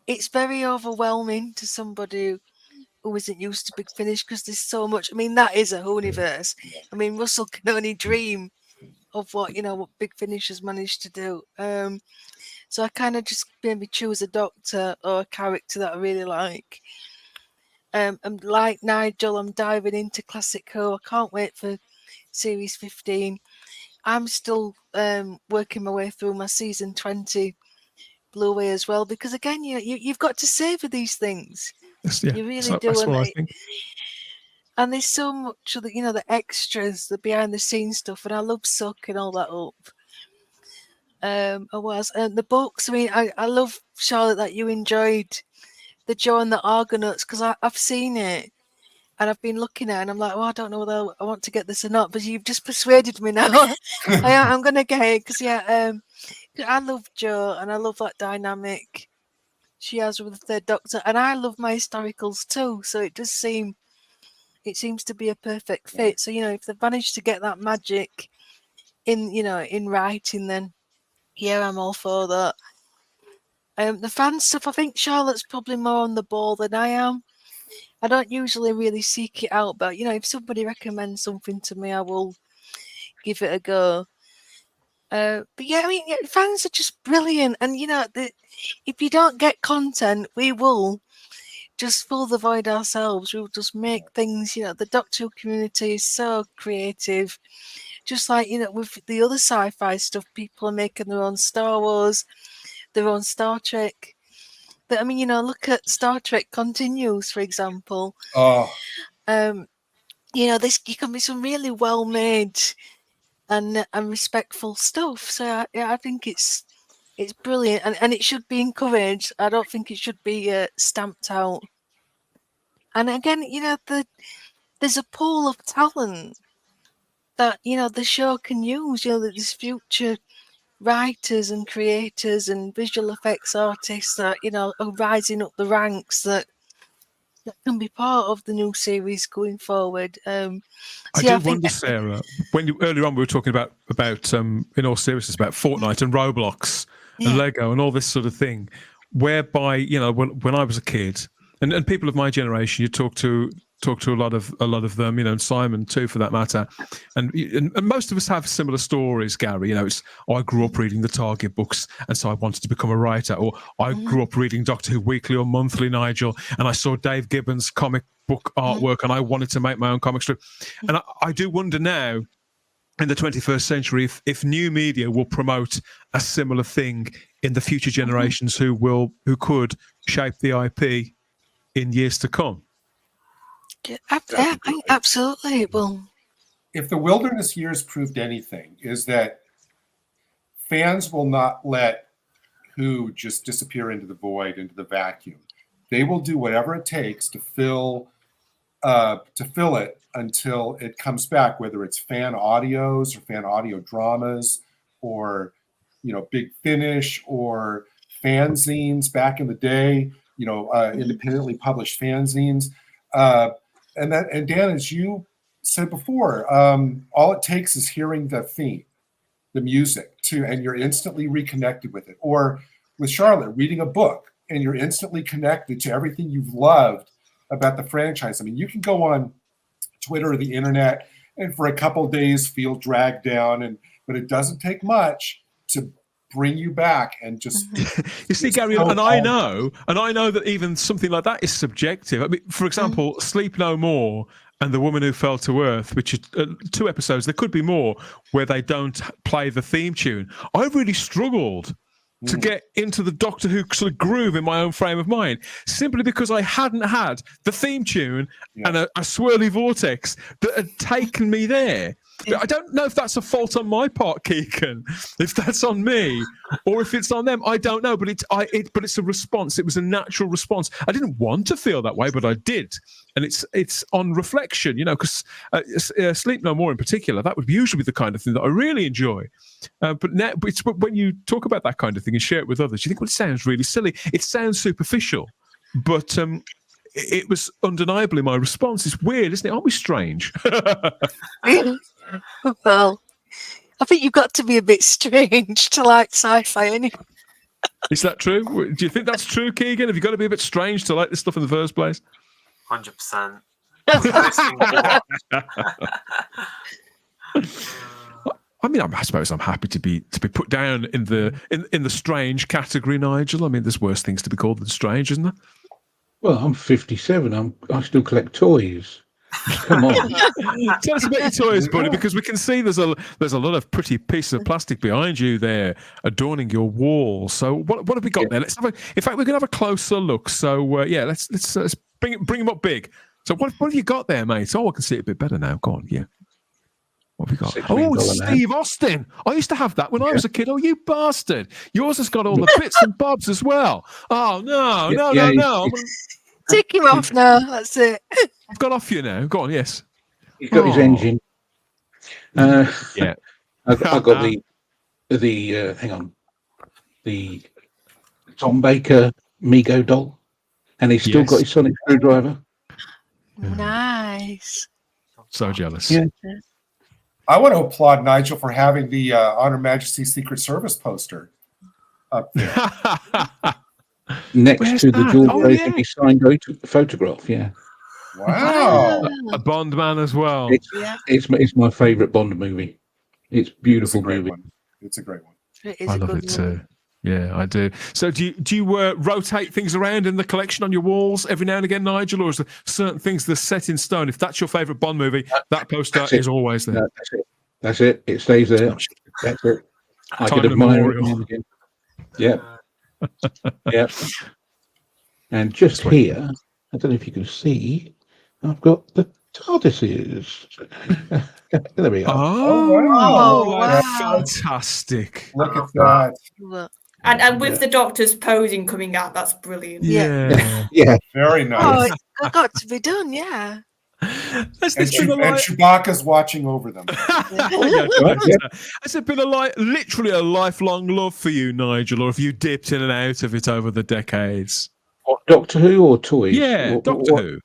it's very overwhelming to somebody who isn't used to Big Finish, because there's so much. I mean, that is a whoniverse. I mean, Russell can only dream of what Big Finish has managed to do. So I kind of just maybe choose a Doctor or a character that I really like. And like Nigel, I'm diving into Classic Who. I can't wait for Series 15. I'm still working my way through my Season 20 Blu-ray as well, because again, you've got to savor these things. You really do. That's what I think. And there's so much of the extras, the behind the scenes stuff, and I love sucking all that up. And the books. I mean, I love, Charlotte, that you enjoyed the Joe and the Argonauts, because I've seen it and I've been looking at it and I'm like, well, I don't know whether I want to get this or not, but you've just persuaded me now. I'm going to get it, because I love Joe and I love that dynamic she has with the Third Doctor, and I love my historicals too, so it seems to be a perfect fit. So if they've managed to get that magic in writing, then I'm all for that. The fan stuff, I think Charlotte's probably more on the ball than I am. I don't usually really seek it out, but if somebody recommends something to me, I will give it a go. But fans are just brilliant, and if you don't get content, we will just fill the void ourselves. We'll just make things. The Doctor Who community is so creative. Just like with the other sci-fi stuff, people are making their own Star Wars, their own Star Trek. But I mean, look at Star Trek Continues, for example. Oh. This can be some really well made and respectful stuff. So I think it's brilliant, and it should be encouraged. I don't think it should be stamped out. And again, there's a pool of talent that the show can use. There's future writers and creators and visual effects artists that are rising up the ranks that can be part of the new series going forward. I wonder, Sarah, when earlier on we were talking about in all seriousness about Fortnite and Roblox and Lego and all this sort of thing, whereby when I was a kid, and people of my generation, you talk to a lot of them, and Simon too, for that matter, and most of us have similar stories, Gary. It's I grew up reading the Target books, and so I wanted to become a writer, or I grew up reading Doctor Who weekly or monthly, Nigel, and I saw Dave Gibbons' comic book artwork, and I wanted to make my own comic strip. And I do wonder now, in the 21st century, if new media will promote a similar thing in the future generations who could shape the IP in years to come. Absolutely, it will. If the wilderness years proved anything, is that fans will not let Who just disappear into the void, into the vacuum. They will do whatever it takes to fill it until it comes back, whether it's fan audios or fan audio dramas, or Big Finish or fanzines back in the day. Independently published fanzines. And Dan, as you said before, all it takes is hearing the theme, the music, and you're instantly reconnected with it. Or with Charlotte, reading a book, and you're instantly connected to everything you've loved about the franchise. I mean, you can go on Twitter or the internet and for a couple of days feel dragged down, but it doesn't take much to bring you back and just you see, Gary, and I know that even something like that is subjective. I mean, for example, Sleep No More and The Woman Who Fell to Earth, which are 2 episodes, there could be more, where they don't play the theme tune. I really struggled to get into the Doctor Who sort of groove in my own frame of mind, simply because I hadn't had the theme tune and a swirly vortex that had taken me there. I don't know if that's a fault on my part, Keegan, if that's on me or if it's on them. I don't know, but it's a response. It was a natural response. I didn't want to feel that way, but I did. And it's on reflection, because Sleep No More in particular, that would usually be the kind of thing that I really enjoy. But when you talk about that kind of thing and share it with others, you think, well, it sounds really silly. It sounds superficial, but it was undeniably my response. It's weird, isn't it? Aren't we strange? Well, I think you've got to be a bit strange to like sci-fi anyway. Is that true? Do you think that's true, Keegan? Have you got to be a bit strange to like this stuff in the first place? 100%. I mean, I suppose I'm happy to be put down in the strange category, Nigel. I mean, there's worse things to be called than strange, isn't there? Well, I'm 57. I still collect toys. Come on. Tell us about your toys, buddy, because we can see there's a lot of pretty pieces of plastic behind you there, adorning your wall. So what have we got there? Let's have in fact, we're gonna have a closer look. So let's bring them up big. So what have you got there, mate? Oh, I can see it a bit better now. Go on, yeah. What have we got? Oh, Steve Austin. I used to have that when I was a kid. Oh, you bastard. Yours has got all the bits and bobs as well. Oh, no. Take him off now. That's it. I've got off you now. Go on, yes. He's got his engine. Yeah. I got the hang on. The Tom Baker Mego doll. And he's still got his sonic screwdriver. Nice. So jealous. Yeah. I want to applaud Nigel for having the Honor Majesty's Secret Service poster up there. Next to the George Lazenby signed photograph, yeah. Wow. A Bond man as well. It's my favourite Bond movie. It's a beautiful movie. It's a great one. I love it too. Yeah, I do. So do you rotate things around in the collection on your walls every now and again, Nigel, or is there certain things that are set in stone? If that's your favourite Bond movie, that poster is always there. No, that's it. It stays there. That's it. I could admire it again. Yeah. Yeah. And just here, I don't know if you can see, I've got the TARDISes. There we are. Oh, wow. Fantastic. Look at that. And with the Doctor's posing coming out, that's brilliant. Yeah. Yeah. Very nice. Oh, it's got to be done, yeah. And Chewbacca's watching over them. Has it been literally a lifelong love for you, Nigel, or have you dipped in and out of it over the decades? What, Doctor Who or toys? Yeah, Doctor Who.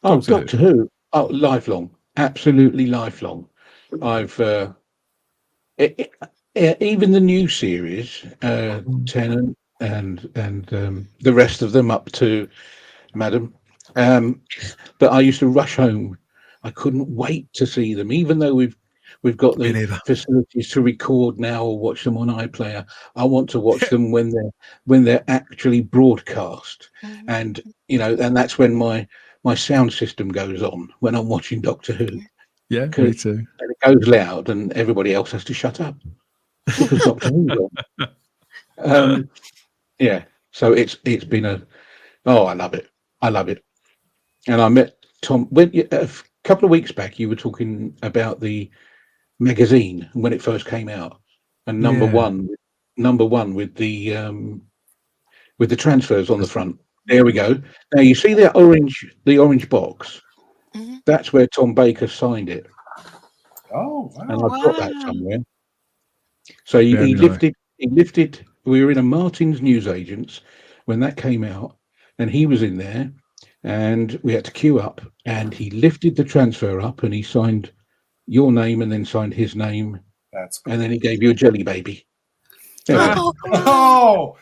Oh, Doctor Who. Oh, lifelong. Absolutely lifelong. I've even the new series, Tennant and the rest of them up to Madam. But I used to rush home. I couldn't wait to see them, even though we've got the facilities to record now or watch them on iPlayer. I want to watch them when they're actually broadcast, and and that's when my sound system goes on when I'm watching Doctor Who. Yeah, me too. And it goes loud, and everybody else has to shut up because Doctor Who's on. Yeah, so it's been I love it. I love it. And I met Tom a couple of weeks back. You were talking about the magazine when it first came out, and number one with the transfers on the front. There we go. Now you see the orange box. Mm-hmm. That's where Tom Baker signed it. Oh, wow. And I've got that somewhere. So he lifted. We were in a Martin's Newsagents when that came out, and he was in there, and we had to queue up, and he lifted the transfer up, and he signed your name, and then signed his name. That's cool. And then he gave you a jelly baby. Oh,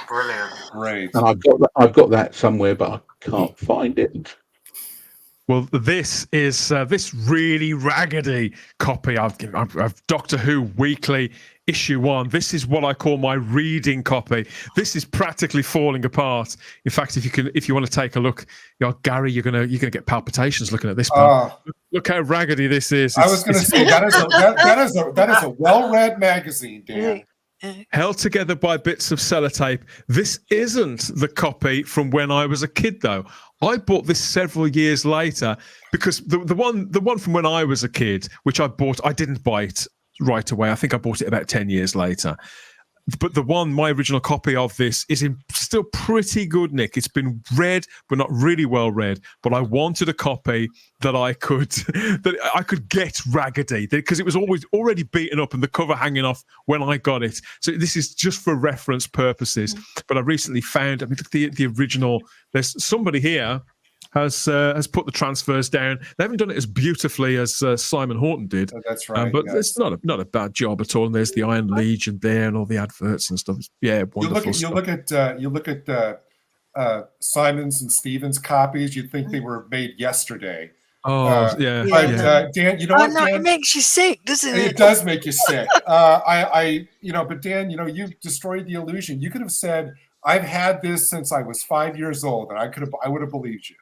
brilliant! Great. And I've got that somewhere, but I can't find it. Well, this is this really raggedy copy of Doctor Who Weekly issue 1. This is what I call my reading copy. This is practically falling apart. In fact, if you want to take a look, Gary, you're gonna get palpitations looking at this. Look how raggedy this is. I was going to say that is a well-read magazine, Dan. Held together by bits of sellotape. This isn't the copy from when I was a kid, though. I bought this several years later because the one from when I was a kid, which I bought, I didn't buy it right away. I think I bought it about 10 years later. But my original copy of this is in still pretty good nick. It's been read, but not really well read. But I wanted a copy that I could get raggedy because it was always already beaten up and the cover hanging off when I got it. So this is just for reference purposes. But I recently found, the original. There's somebody here has put the transfers down. They haven't done it as beautifully as Simon Horton did. That's right. But it's not a bad job at all. And there's the Iron Legion there and all the adverts and stuff. Yeah, wonderful. You look at Simons and Stevens copies, you'd think they were made yesterday. Oh, But Dan, you know what? No, Dan? it makes you sick, doesn't it? It does make you sick. But Dan, you destroyed the illusion. You could have said, "I've had this since I was 5 years old," and I would have believed you.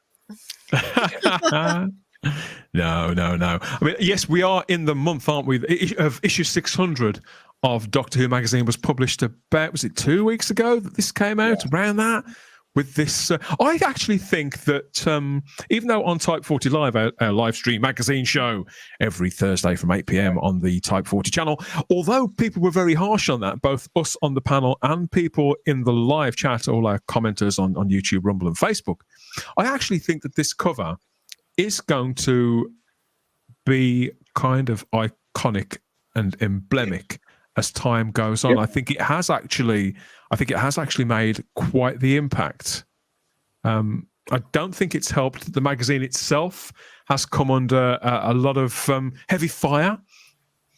No. I mean, yes, we are in the month, aren't we? Of issue 600 of Doctor Who magazine was published about, was it 2 weeks ago that this came out? Yeah. Around that. With this, I actually think that even though on Type 40 Live, our live stream magazine show every Thursday from 8 p.m. on the Type 40 channel, although people were very harsh on that, both us on the panel and people in the live chat, all our commenters on YouTube, Rumble, and Facebook, I actually think that this cover is going to be kind of iconic and emblematic as time goes on. Yep. I think it has actually made quite the impact. I don't think it's helped. The magazine itself has come under a lot of heavy fire.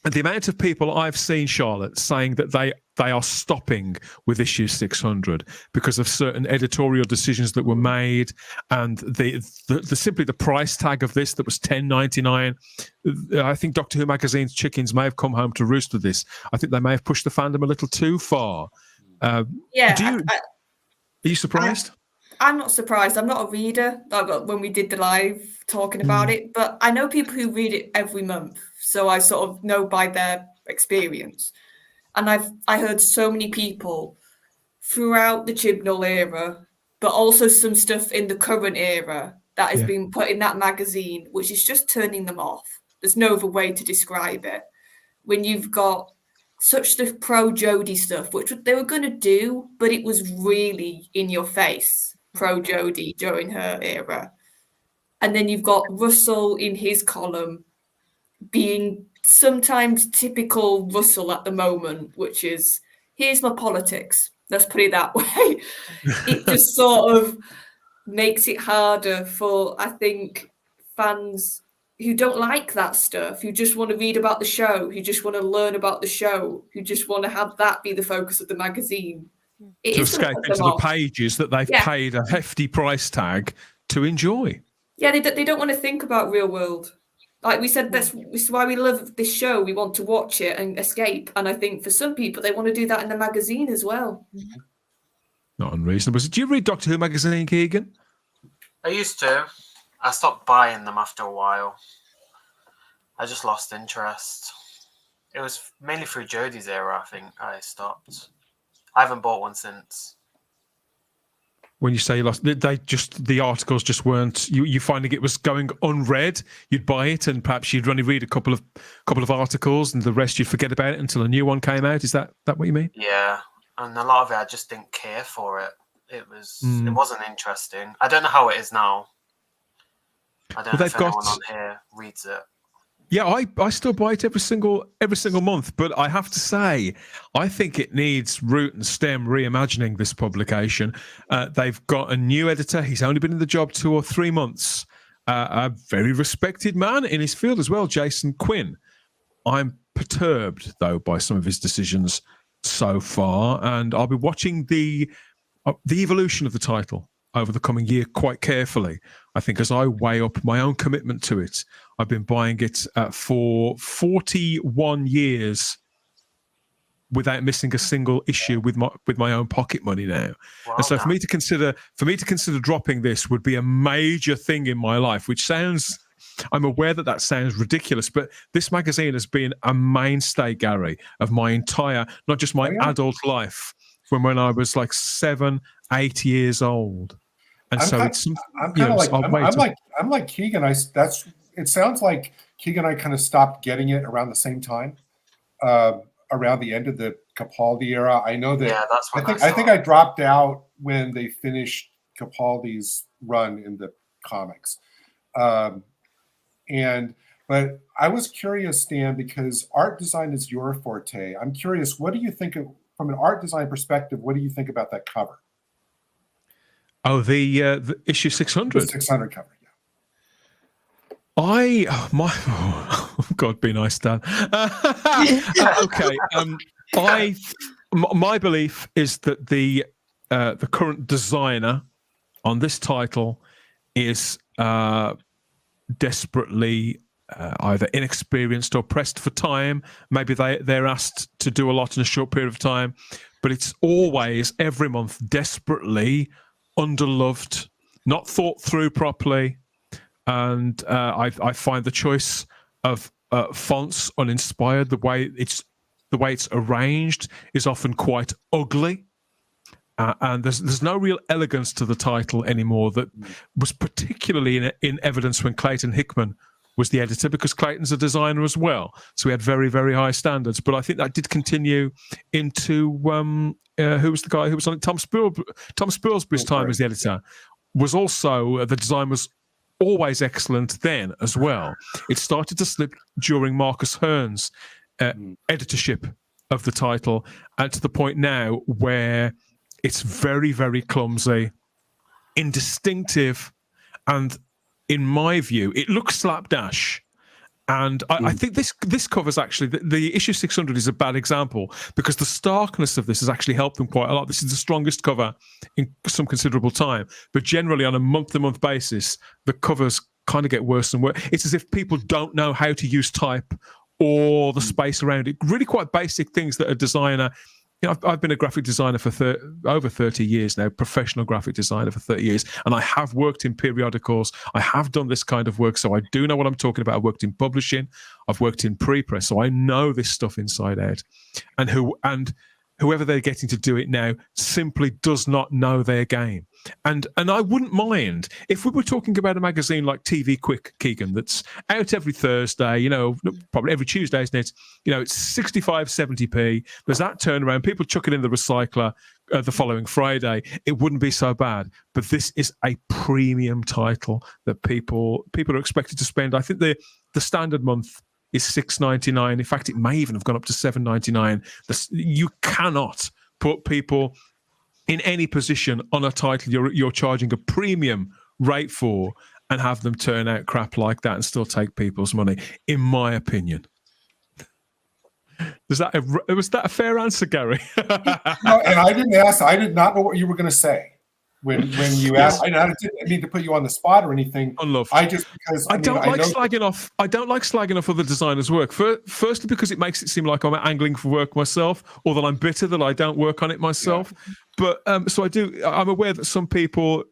And the amount of people I've seen, Charlotte, saying that they are stopping with issue 600 because of certain editorial decisions that were made, and the simply the price tag of this that was $10.99. I think Doctor Who magazine's chickens may have come home to roost with this. I think they may have pushed the fandom a little too far. Are you surprised? I'm not surprised. I'm not a reader. When we did the live talking about it, but I know people who read it every month, so I sort of know by their experience. And I heard so many people throughout the Chibnall era, but also some stuff in the current era that has been put in that magazine, which is just turning them off. There's no other way to describe it. When you've got such the pro-Jodie stuff, which they were going to do, but it was really in your face, pro-Jodie during her era. And then you've got Russell in his column being sometimes typical Russell at the moment, which is, here's my politics. Let's put it that way. It just sort of makes it harder for, I think, fans who don't like that stuff, who just want to read about the show, who just want to learn about the show, who just want to have that be the focus of the magazine. To escape into the pages that they've paid a hefty price tag to enjoy. Yeah, they don't want to think about real world. Like we said, this is why we love this show. We want to watch it and escape. And I think for some people, they want to do that in the magazine as well. Not unreasonable. Do you read Doctor Who magazine, Keegan? I used to. I stopped buying them after a while. I just lost interest. It was mainly through Jodie's era, I think, I stopped. I haven't bought one since. When you say you lost, the articles just weren't. You finding it was going unread. You'd buy it, and perhaps you'd only read a couple of articles, and the rest you'd forget about it until a new one came out. Is that what you mean? Yeah, and a lot of it I just didn't care for it. It wasn't interesting. I don't know how it is now. I don't know if anyone on here reads it. Yeah, I still buy it every single month, but I have to say, I think it needs root and stem reimagining, this publication. They've got a new editor. He's only been in the job 2 or 3 months. A very respected man in his field as well, Jason Quinn. I'm perturbed, though, by some of his decisions so far, and I'll be watching the evolution of the title over the coming year quite carefully. I think as I weigh up my own commitment to it, I've been buying it for 41 years without missing a single issue with my own pocket money now. Wow, and so for me to consider dropping this would be a major thing in my life, which sounds, I'm aware that sounds ridiculous, but this magazine has been a mainstay, Gary, of my entire, not just my adult life, from when I was like 7, 8 years old. And I'm like Keegan. It sounds like Keegan and I kind of stopped getting it around the same time, around the end of the Capaldi era. I know that. Yeah, that's what I think I dropped out when they finished Capaldi's run in the comics. But I was curious, Stan, because art design is your forte. I'm curious, what do you think from an art design perspective? What do you think about that cover? Oh, the issue 600. The 600 cover, God, be nice, Dan. Okay. My belief is that the current designer on this title is desperately either inexperienced or pressed for time. Maybe they're asked to do a lot in a short period of time, but it's always, every month, desperately underloved, not thought through properly. And I find the choice of fonts uninspired. The way it's arranged is often quite ugly. And there's no real elegance to the title anymore that was particularly in evidence when Clayton Hickman was the editor, because Clayton's a designer as well. So we had very, very high standards. But I think that did continue into, who was the guy who was on it? Tom Spilsbury's time as the editor. Was also, the design was always excellent then as well. It started to slip during Marcus Hearn's editorship of the title, and to the point now where it's very, very clumsy, indistinctive, and in my view, it looks slapdash. And I think this covers actually, the issue 600 is a bad example, because the starkness of this has actually helped them quite a lot. This is the strongest cover in some considerable time. But generally, on a month-to-month basis, the covers kind of get worse and worse. It's as if people don't know how to use type or the space around it. Really quite basic things that a designer... I've been a graphic designer for over 30 years now, professional graphic designer for 30 years, and I have worked in periodicals. I have done this kind of work, so I do know what I'm talking about. I've worked in publishing, I've worked in pre-press, so I know this stuff inside out. And whoever they're getting to do it now simply does not know their game. And I wouldn't mind if we were talking about a magazine like TV Quick, Keegan, that's out every Thursday, probably every Tuesday, isn't it? It's 65, 70p. There's that turnaround. People chuck it in the recycler the following Friday. It wouldn't be so bad. But this is a premium title that people are expected to spend. I think the standard month is $6.99. In fact, it may even have gone up to $7.99. You cannot put people in any position on a title you're charging a premium rate for and have them turn out crap like that and still take people's money, in my opinion. Was that a fair answer, Gary? No, and I did not know what you were going to say when you asked. I didn't mean to put you on the spot or anything. Unloved. I don't like slagging off other designers' work. Firstly, because it makes it seem like I'm angling for work myself, or that I'm bitter that I don't work on it myself. Yeah. But so I do. I'm aware that some people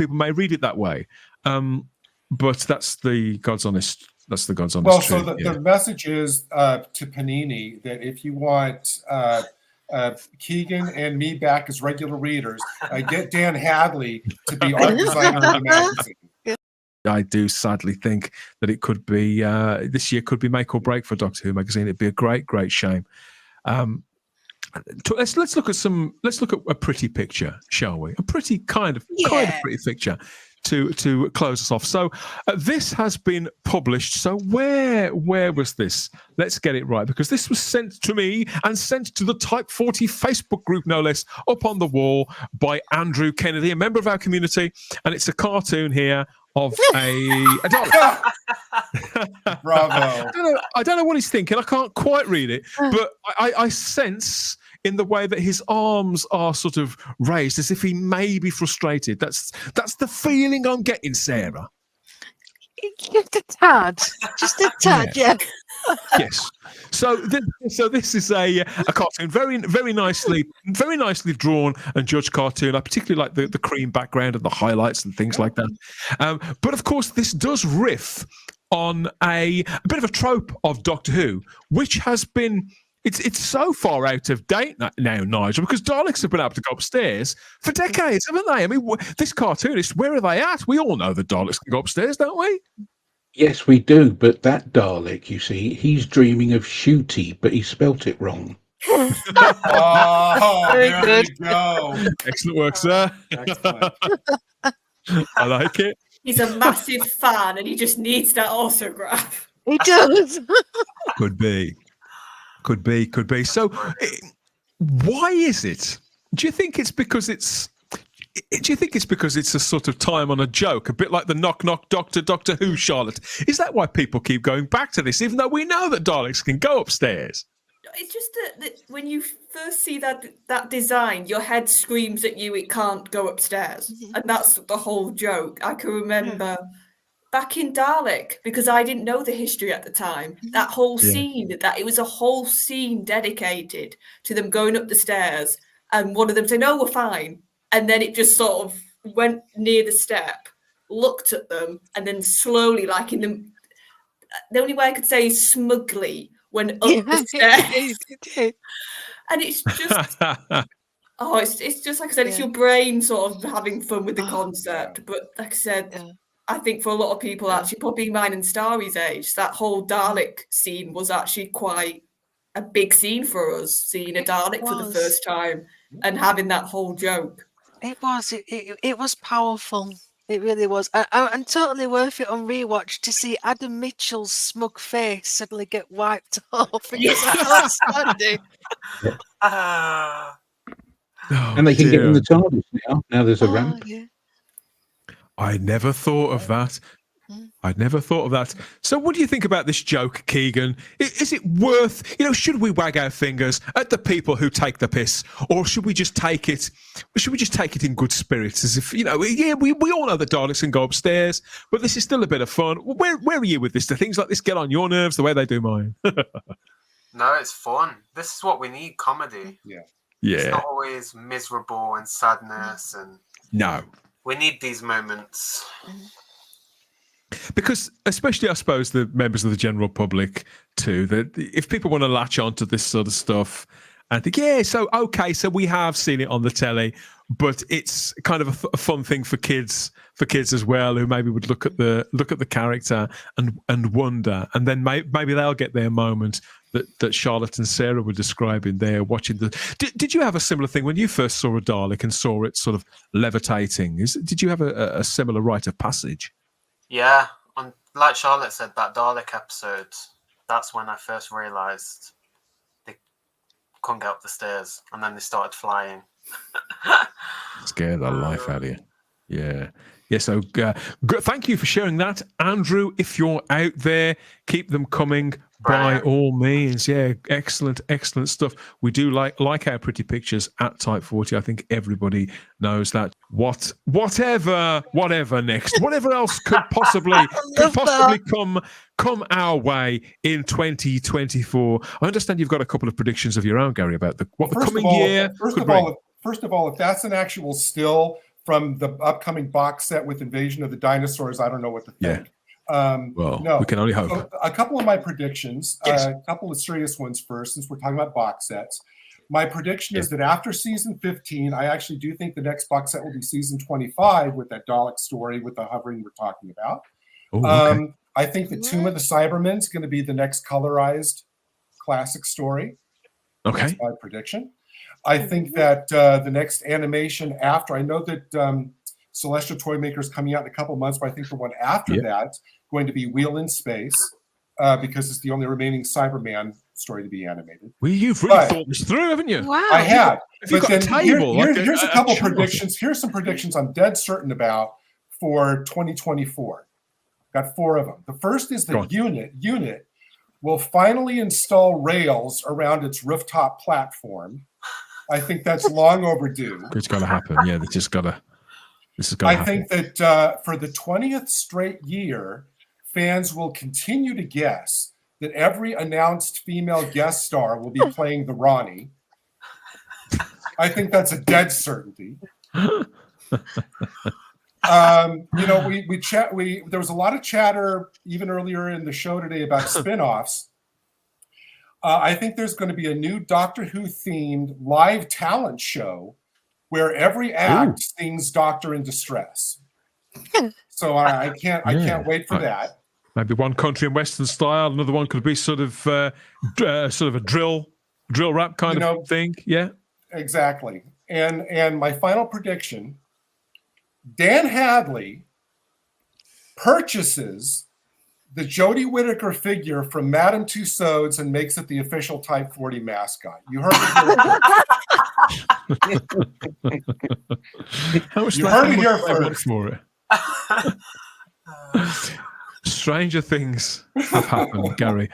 may read it that way. But that's the God's honest. That's the God's honest. Well, truth. So the message is to Panini that if you want Keegan and me back as regular readers, get Dan Hadley to be art designer of the magazine. I do sadly think that it could be this year could be make or break for Doctor Who magazine. It'd be a great, great shame. Let's look at a pretty picture, shall we? A pretty kind of pretty picture to close us off. So this has been published. So where was this? Let's get it right, because this was sent to me and sent to the Type 40 Facebook group, no less, up on the wall by Andrew Kennedy, a member of our community, and it's a cartoon here of a Dalek. Bravo. I don't know what he's thinking. I can't quite read it, but I sense in the way that his arms are sort of raised as if he may be frustrated. That's the feeling I'm getting, Sarah. Just a tad, yeah. Yes. So this is a cartoon, very, very nicely drawn and judged cartoon. I particularly like the cream background and the highlights and things like that. But of course, this does riff on a bit of a trope of Doctor Who, which has been. It's so far out of date now, Nigel, because Daleks have been able to go upstairs for decades, haven't they? I mean, this cartoonist, where are they at? We all know the Daleks can go upstairs, don't we? Yes, we do, but that Dalek, you see, he's dreaming of shooty, but he spelt it wrong. Oh, Very there good. you go. Excellent work, sir. Excellent. I like it. He's a massive fan and he just needs that autograph. He does. Could be. So, why is it? Do you think it's because it's a sort of time on a joke, a bit like the knock knock Doctor Who, Charlotte? Is that why people keep going back to this, even though we know that Daleks can go upstairs? it's just that when you first see that design, your head screams at you, it can't go upstairs. And that's the whole joke. I can remember back in Dalek, because I didn't know the history at the time, that whole scene, that it was a whole scene dedicated to them going up the stairs and one of them saying, "Oh, we're fine." And then it just sort of went near the step, looked at them, and then slowly, like the only way I could say is smugly, went up the stairs. And it's just, it's just like I said, it's your brain sort of having fun with the concept. But like I said, I think for a lot of people, actually, probably mine and Starry's age, that whole Dalek scene was actually quite a big scene for us, seeing a Dalek for the first time and having that whole joke. It was. It was powerful. It really was. And totally worth it on rewatch to see Adam Mitchell's smug face suddenly get wiped off. Because outstanding. And they can get in the TARDIS now. Now there's a ramp. Yeah. I never thought of that. I'd never thought of that. So what do you think about this joke, Keegan? Is it worth, should we wag our fingers at the people who take the piss, or should we just take it in good spirits, as if, we all know the Daleks can go upstairs, but this is still a bit of fun. Where are you with this? Do things like this get on your nerves the way they do mine? No, it's fun. This is what we need, comedy. Yeah. It's not always miserable and sadness, and no. We need these moments. Because especially, I suppose, the members of the general public too, that if people want to latch onto this sort of stuff and think, so we have seen it on the telly, but it's kind of a fun thing for kids as well, who maybe would look at the character and wonder, and then maybe they'll get their moment that Charlotte and Sarah were describing there, watching the. Did you have a similar thing when you first saw a Dalek and saw it sort of levitating? Did you have a similar rite of passage? Yeah, like Charlotte said, that Dalek episode, that's when I first realised they couldn't get up the stairs, and then they started flying. Scare the life out of you. Yeah. Yeah, so thank you for sharing that. Andrew, if you're out there, keep them coming by all means. Yeah, excellent stuff. We do like our pretty pictures at Type 40. I think everybody knows that. Whatever next, whatever else could possibly come our way in 2024. I understand you've got a couple of predictions of your own, Gary, about the coming year. First of all, if that's an actual still from the upcoming box set with Invasion of the Dinosaurs, I don't know what to think. No, we can only hope. So a couple of my predictions, a couple of serious ones first, since we're talking about box sets. My prediction is that after season 15, I actually do think the next box set will be season 25 with that Dalek story with the hovering we're talking about. I think the Tomb of the Cybermen is going to be the next colorized classic story. Okay. That's my prediction. I think that the next animation after, I know that Celestial Toymaker is coming out in a couple of months, but I think the one after that going to be Wheel in Space, because it's the only remaining Cyberman story to be animated. Well, you've really thought this through, haven't you? Wow. I have. But then here's a couple predictions. Here's some predictions I'm dead certain about for 2024. Got 4 of them. The first is that Unit will finally install rails around its rooftop platform. I think that's long overdue. It's got to happen. Yeah, this has got to happen. I think that for the 20th straight year, fans will continue to guess that every announced female guest star will be playing the Ronnie. I think that's a dead certainty. There was a lot of chatter even earlier in the show today about spinoffs. I think there's going to be a new Doctor Who themed live talent show where every act sings Doctor in Distress. So I can't wait for that. Maybe one country in Western style, another one could be sort of a drill rap kind of thing. Yeah, exactly. And my final prediction: Dan Hadley purchases the Jodie Whittaker figure from Madame Tussauds and makes it the official Type 40 mascot. You heard it here first. You heard it here first. For it. stranger things have happened, Gary.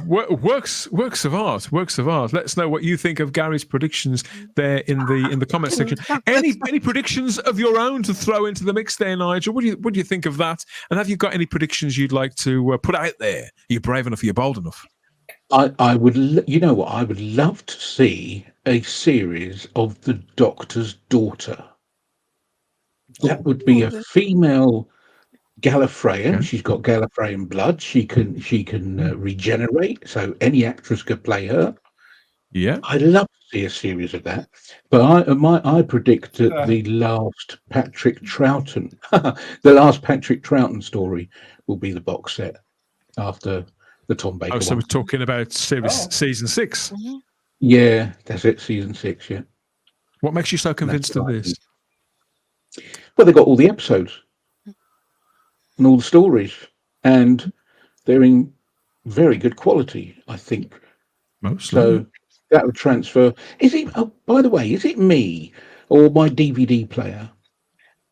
Works of art. Let us know what you think of Gary's predictions there in the comment section. Any predictions of your own to throw into the mix there, Nigel? What do you think of that? And have you got any predictions you'd like to put out there? Are you brave enough? Are you bold enough? I would, you know what? I would love to see a series of the Doctor's daughter. That would be a female Gallifreyan. Okay. She's got Gallifreyan blood. She can regenerate. So any actress could play her. Yeah, I'd love to see a series of that. But I predict that the last Patrick Troughton, the last Patrick Troughton story will be the box set after the Tom Baker. Oh, so one. we're talking about season 6. Mm-hmm. Yeah, that's it. Season 6. Yeah. What makes you so convinced of this? Well, they got all the episodes and all the stories, and they're in very good quality, I think. Mostly. So that would transfer. Is it? Oh, by the way, is it me or my DVD player?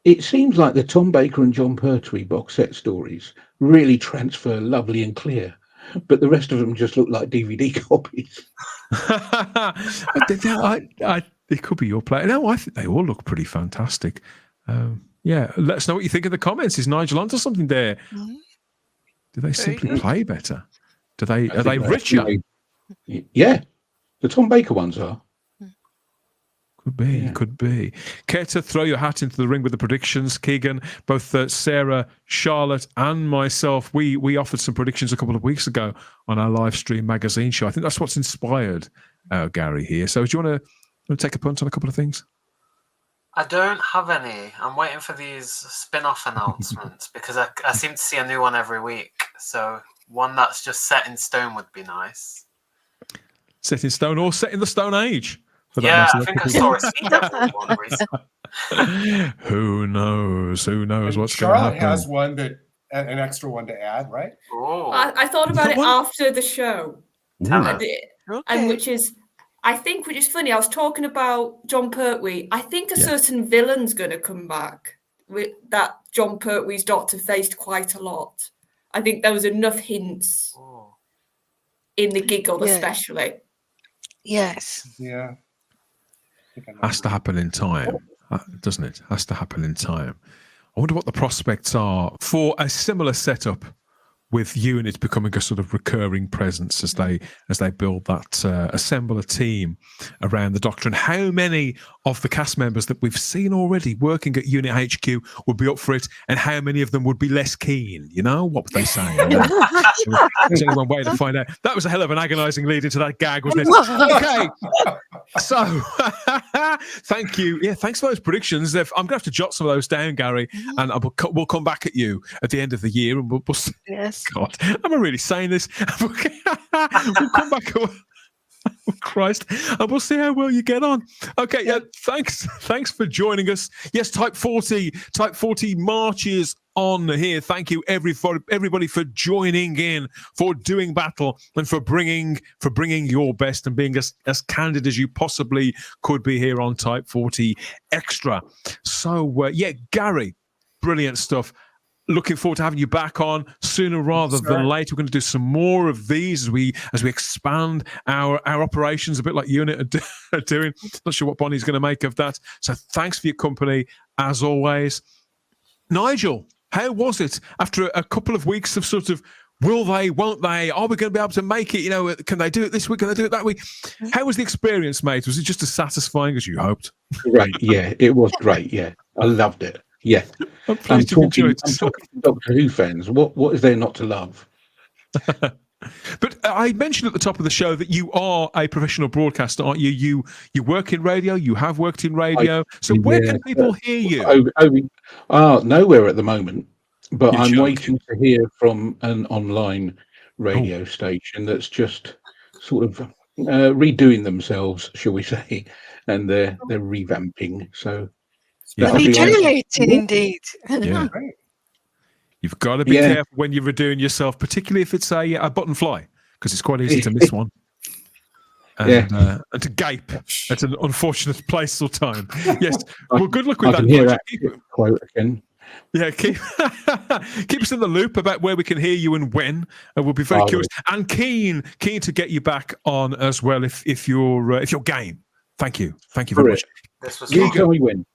It seems like the Tom Baker and John Pertwee box set stories really transfer lovely and clear, but the rest of them just look like DVD copies. It could be your player. No, I think they all look pretty fantastic. Yeah, let us know what you think in the comments. Is Nigel onto something there? Mm-hmm. Do they simply play better? Are they richer? Yeah, the Tom Baker ones are. Could be. Care to throw your hat into the ring with the predictions, Keegan? Both Sarah, Charlotte, and myself, we offered some predictions a couple of weeks ago on our live stream magazine show. I think that's what's inspired Gary here. So do you want to take a punt on a couple of things? I don't have any. I'm waiting for these spin-off announcements because I seem to see a new one every week. So one that's just set in stone would be nice. Set in stone or set in the Stone Age? Yeah, I think I saw a Sea Devil one recently. Who knows? Who knows what's going to happen? Charlotte has one an extra one to add, right? Oh, I thought about it after the show. Okay. And which is funny. I was talking about John Pertwee. I think a certain villain's going to come back that John Pertwee's Doctor faced quite a lot. I think there was enough hints in the giggle, especially. Yes. Yeah. Has to happen in time, doesn't it? Has to happen in time. I wonder what the prospects are for a similar setup with units becoming a sort of recurring presence as they build that, assemble a team around the Doctor, and how many of the cast members that we've seen already working at Unit HQ would be up for it, and how many of them would be less keen. You know, what would they say? There's only one way to find out. That was a hell of an agonising lead into that gag, wasn't it? Okay, so thank you. Yeah, thanks for those predictions. I'm going to have to jot some of those down, Gary, and we'll come back at you at the end of the year, and we'll yes. God, am I really saying this? We'll come back. Oh, Christ, and we'll see how well you get on. Okay, thanks for joining us. Yes, Type 40 marches on here. Thank you, everybody, for joining in, for doing battle, and for bringing your best and being as candid as you possibly could be here on Type 40 Extra. So, Gary, brilliant stuff. Looking forward to having you back on sooner rather than later. We're going to do some more of these as we expand our operations, a bit like Unit are doing. Not sure what Bonnie's going to make of that. So thanks for your company, as always. Nigel, how was it after a couple of weeks of sort of will they, won't they? Are we going to be able to make it? You know, can they do it this week? Can they do it that week? How was the experience, mate? Was it just as satisfying as you hoped? Great, yeah. It was great, yeah. I loved it. Yeah, I'm talking to Doctor Who fans. What is there not to love? But I mentioned at the top of the show that you are a professional broadcaster, aren't you? You work in radio. You have worked in radio. So where can people hear you? Nowhere at the moment. But I'm waiting to hear from an online radio station that's just sort of redoing themselves, shall we say, and they're revamping. So. Regenerating, indeed. Yeah. You've got to be careful when you're redoing yourself, particularly if it's a button fly, because it's quite easy to miss one. And to gape at an unfortunate place or time. Yes. Well, good luck with that. Hear that quote again. Yeah, keep us in the loop about where we can hear you and when. And we'll be very curious and keen to get you back on as well if you're game. Thank you very much. This was You tell me when.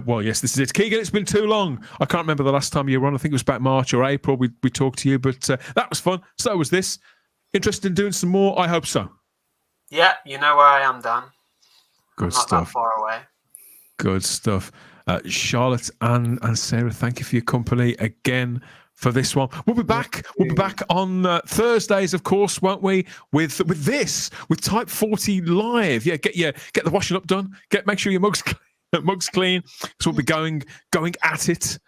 Well, yes, this is it. Keegan, it's been too long. I can't remember the last time you were on. I think it was back March or April. We talked to you, but that was fun. So was this. Interested in doing some more? I hope so. Yeah, you know where I am, Dan. Good Not stuff. that far away. Good stuff. Charlotte and Sarah, thank you for your company again for this one. We'll be back. We'll be back on Thursdays, of course, won't we? With Type 40 live. Yeah, get the washing up done. Make sure your mugs clean. So we'll be going at it.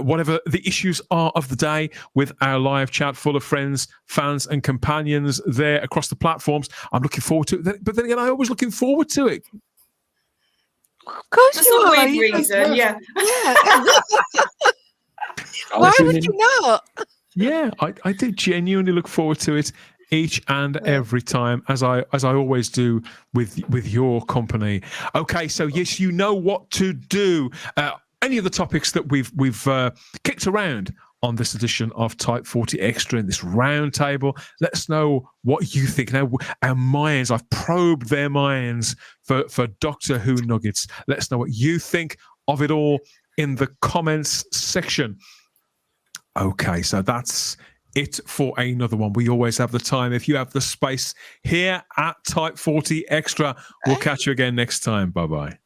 Whatever the issues are of the day, with our live chat full of friends, fans, and companions there across the platforms. I'm looking forward to it. But then again, I'm always looking forward to it. Of course, For some weird reason, yeah. Why would you not? Yeah, I do genuinely look forward to it each and every time, as I always do with your company. Okay, so yes, you know what to do. Any of the topics that we've kicked around on this edition of Type 40 Extra in this roundtable, let us know what you think. Now, our minds, I've probed their minds for Doctor Who nuggets. Let us know what you think of it all in the comments section. Okay, so that's it for another one. We always have the time. If you have the space here at Type 40 Extra, we'll catch you again next time. Bye-bye.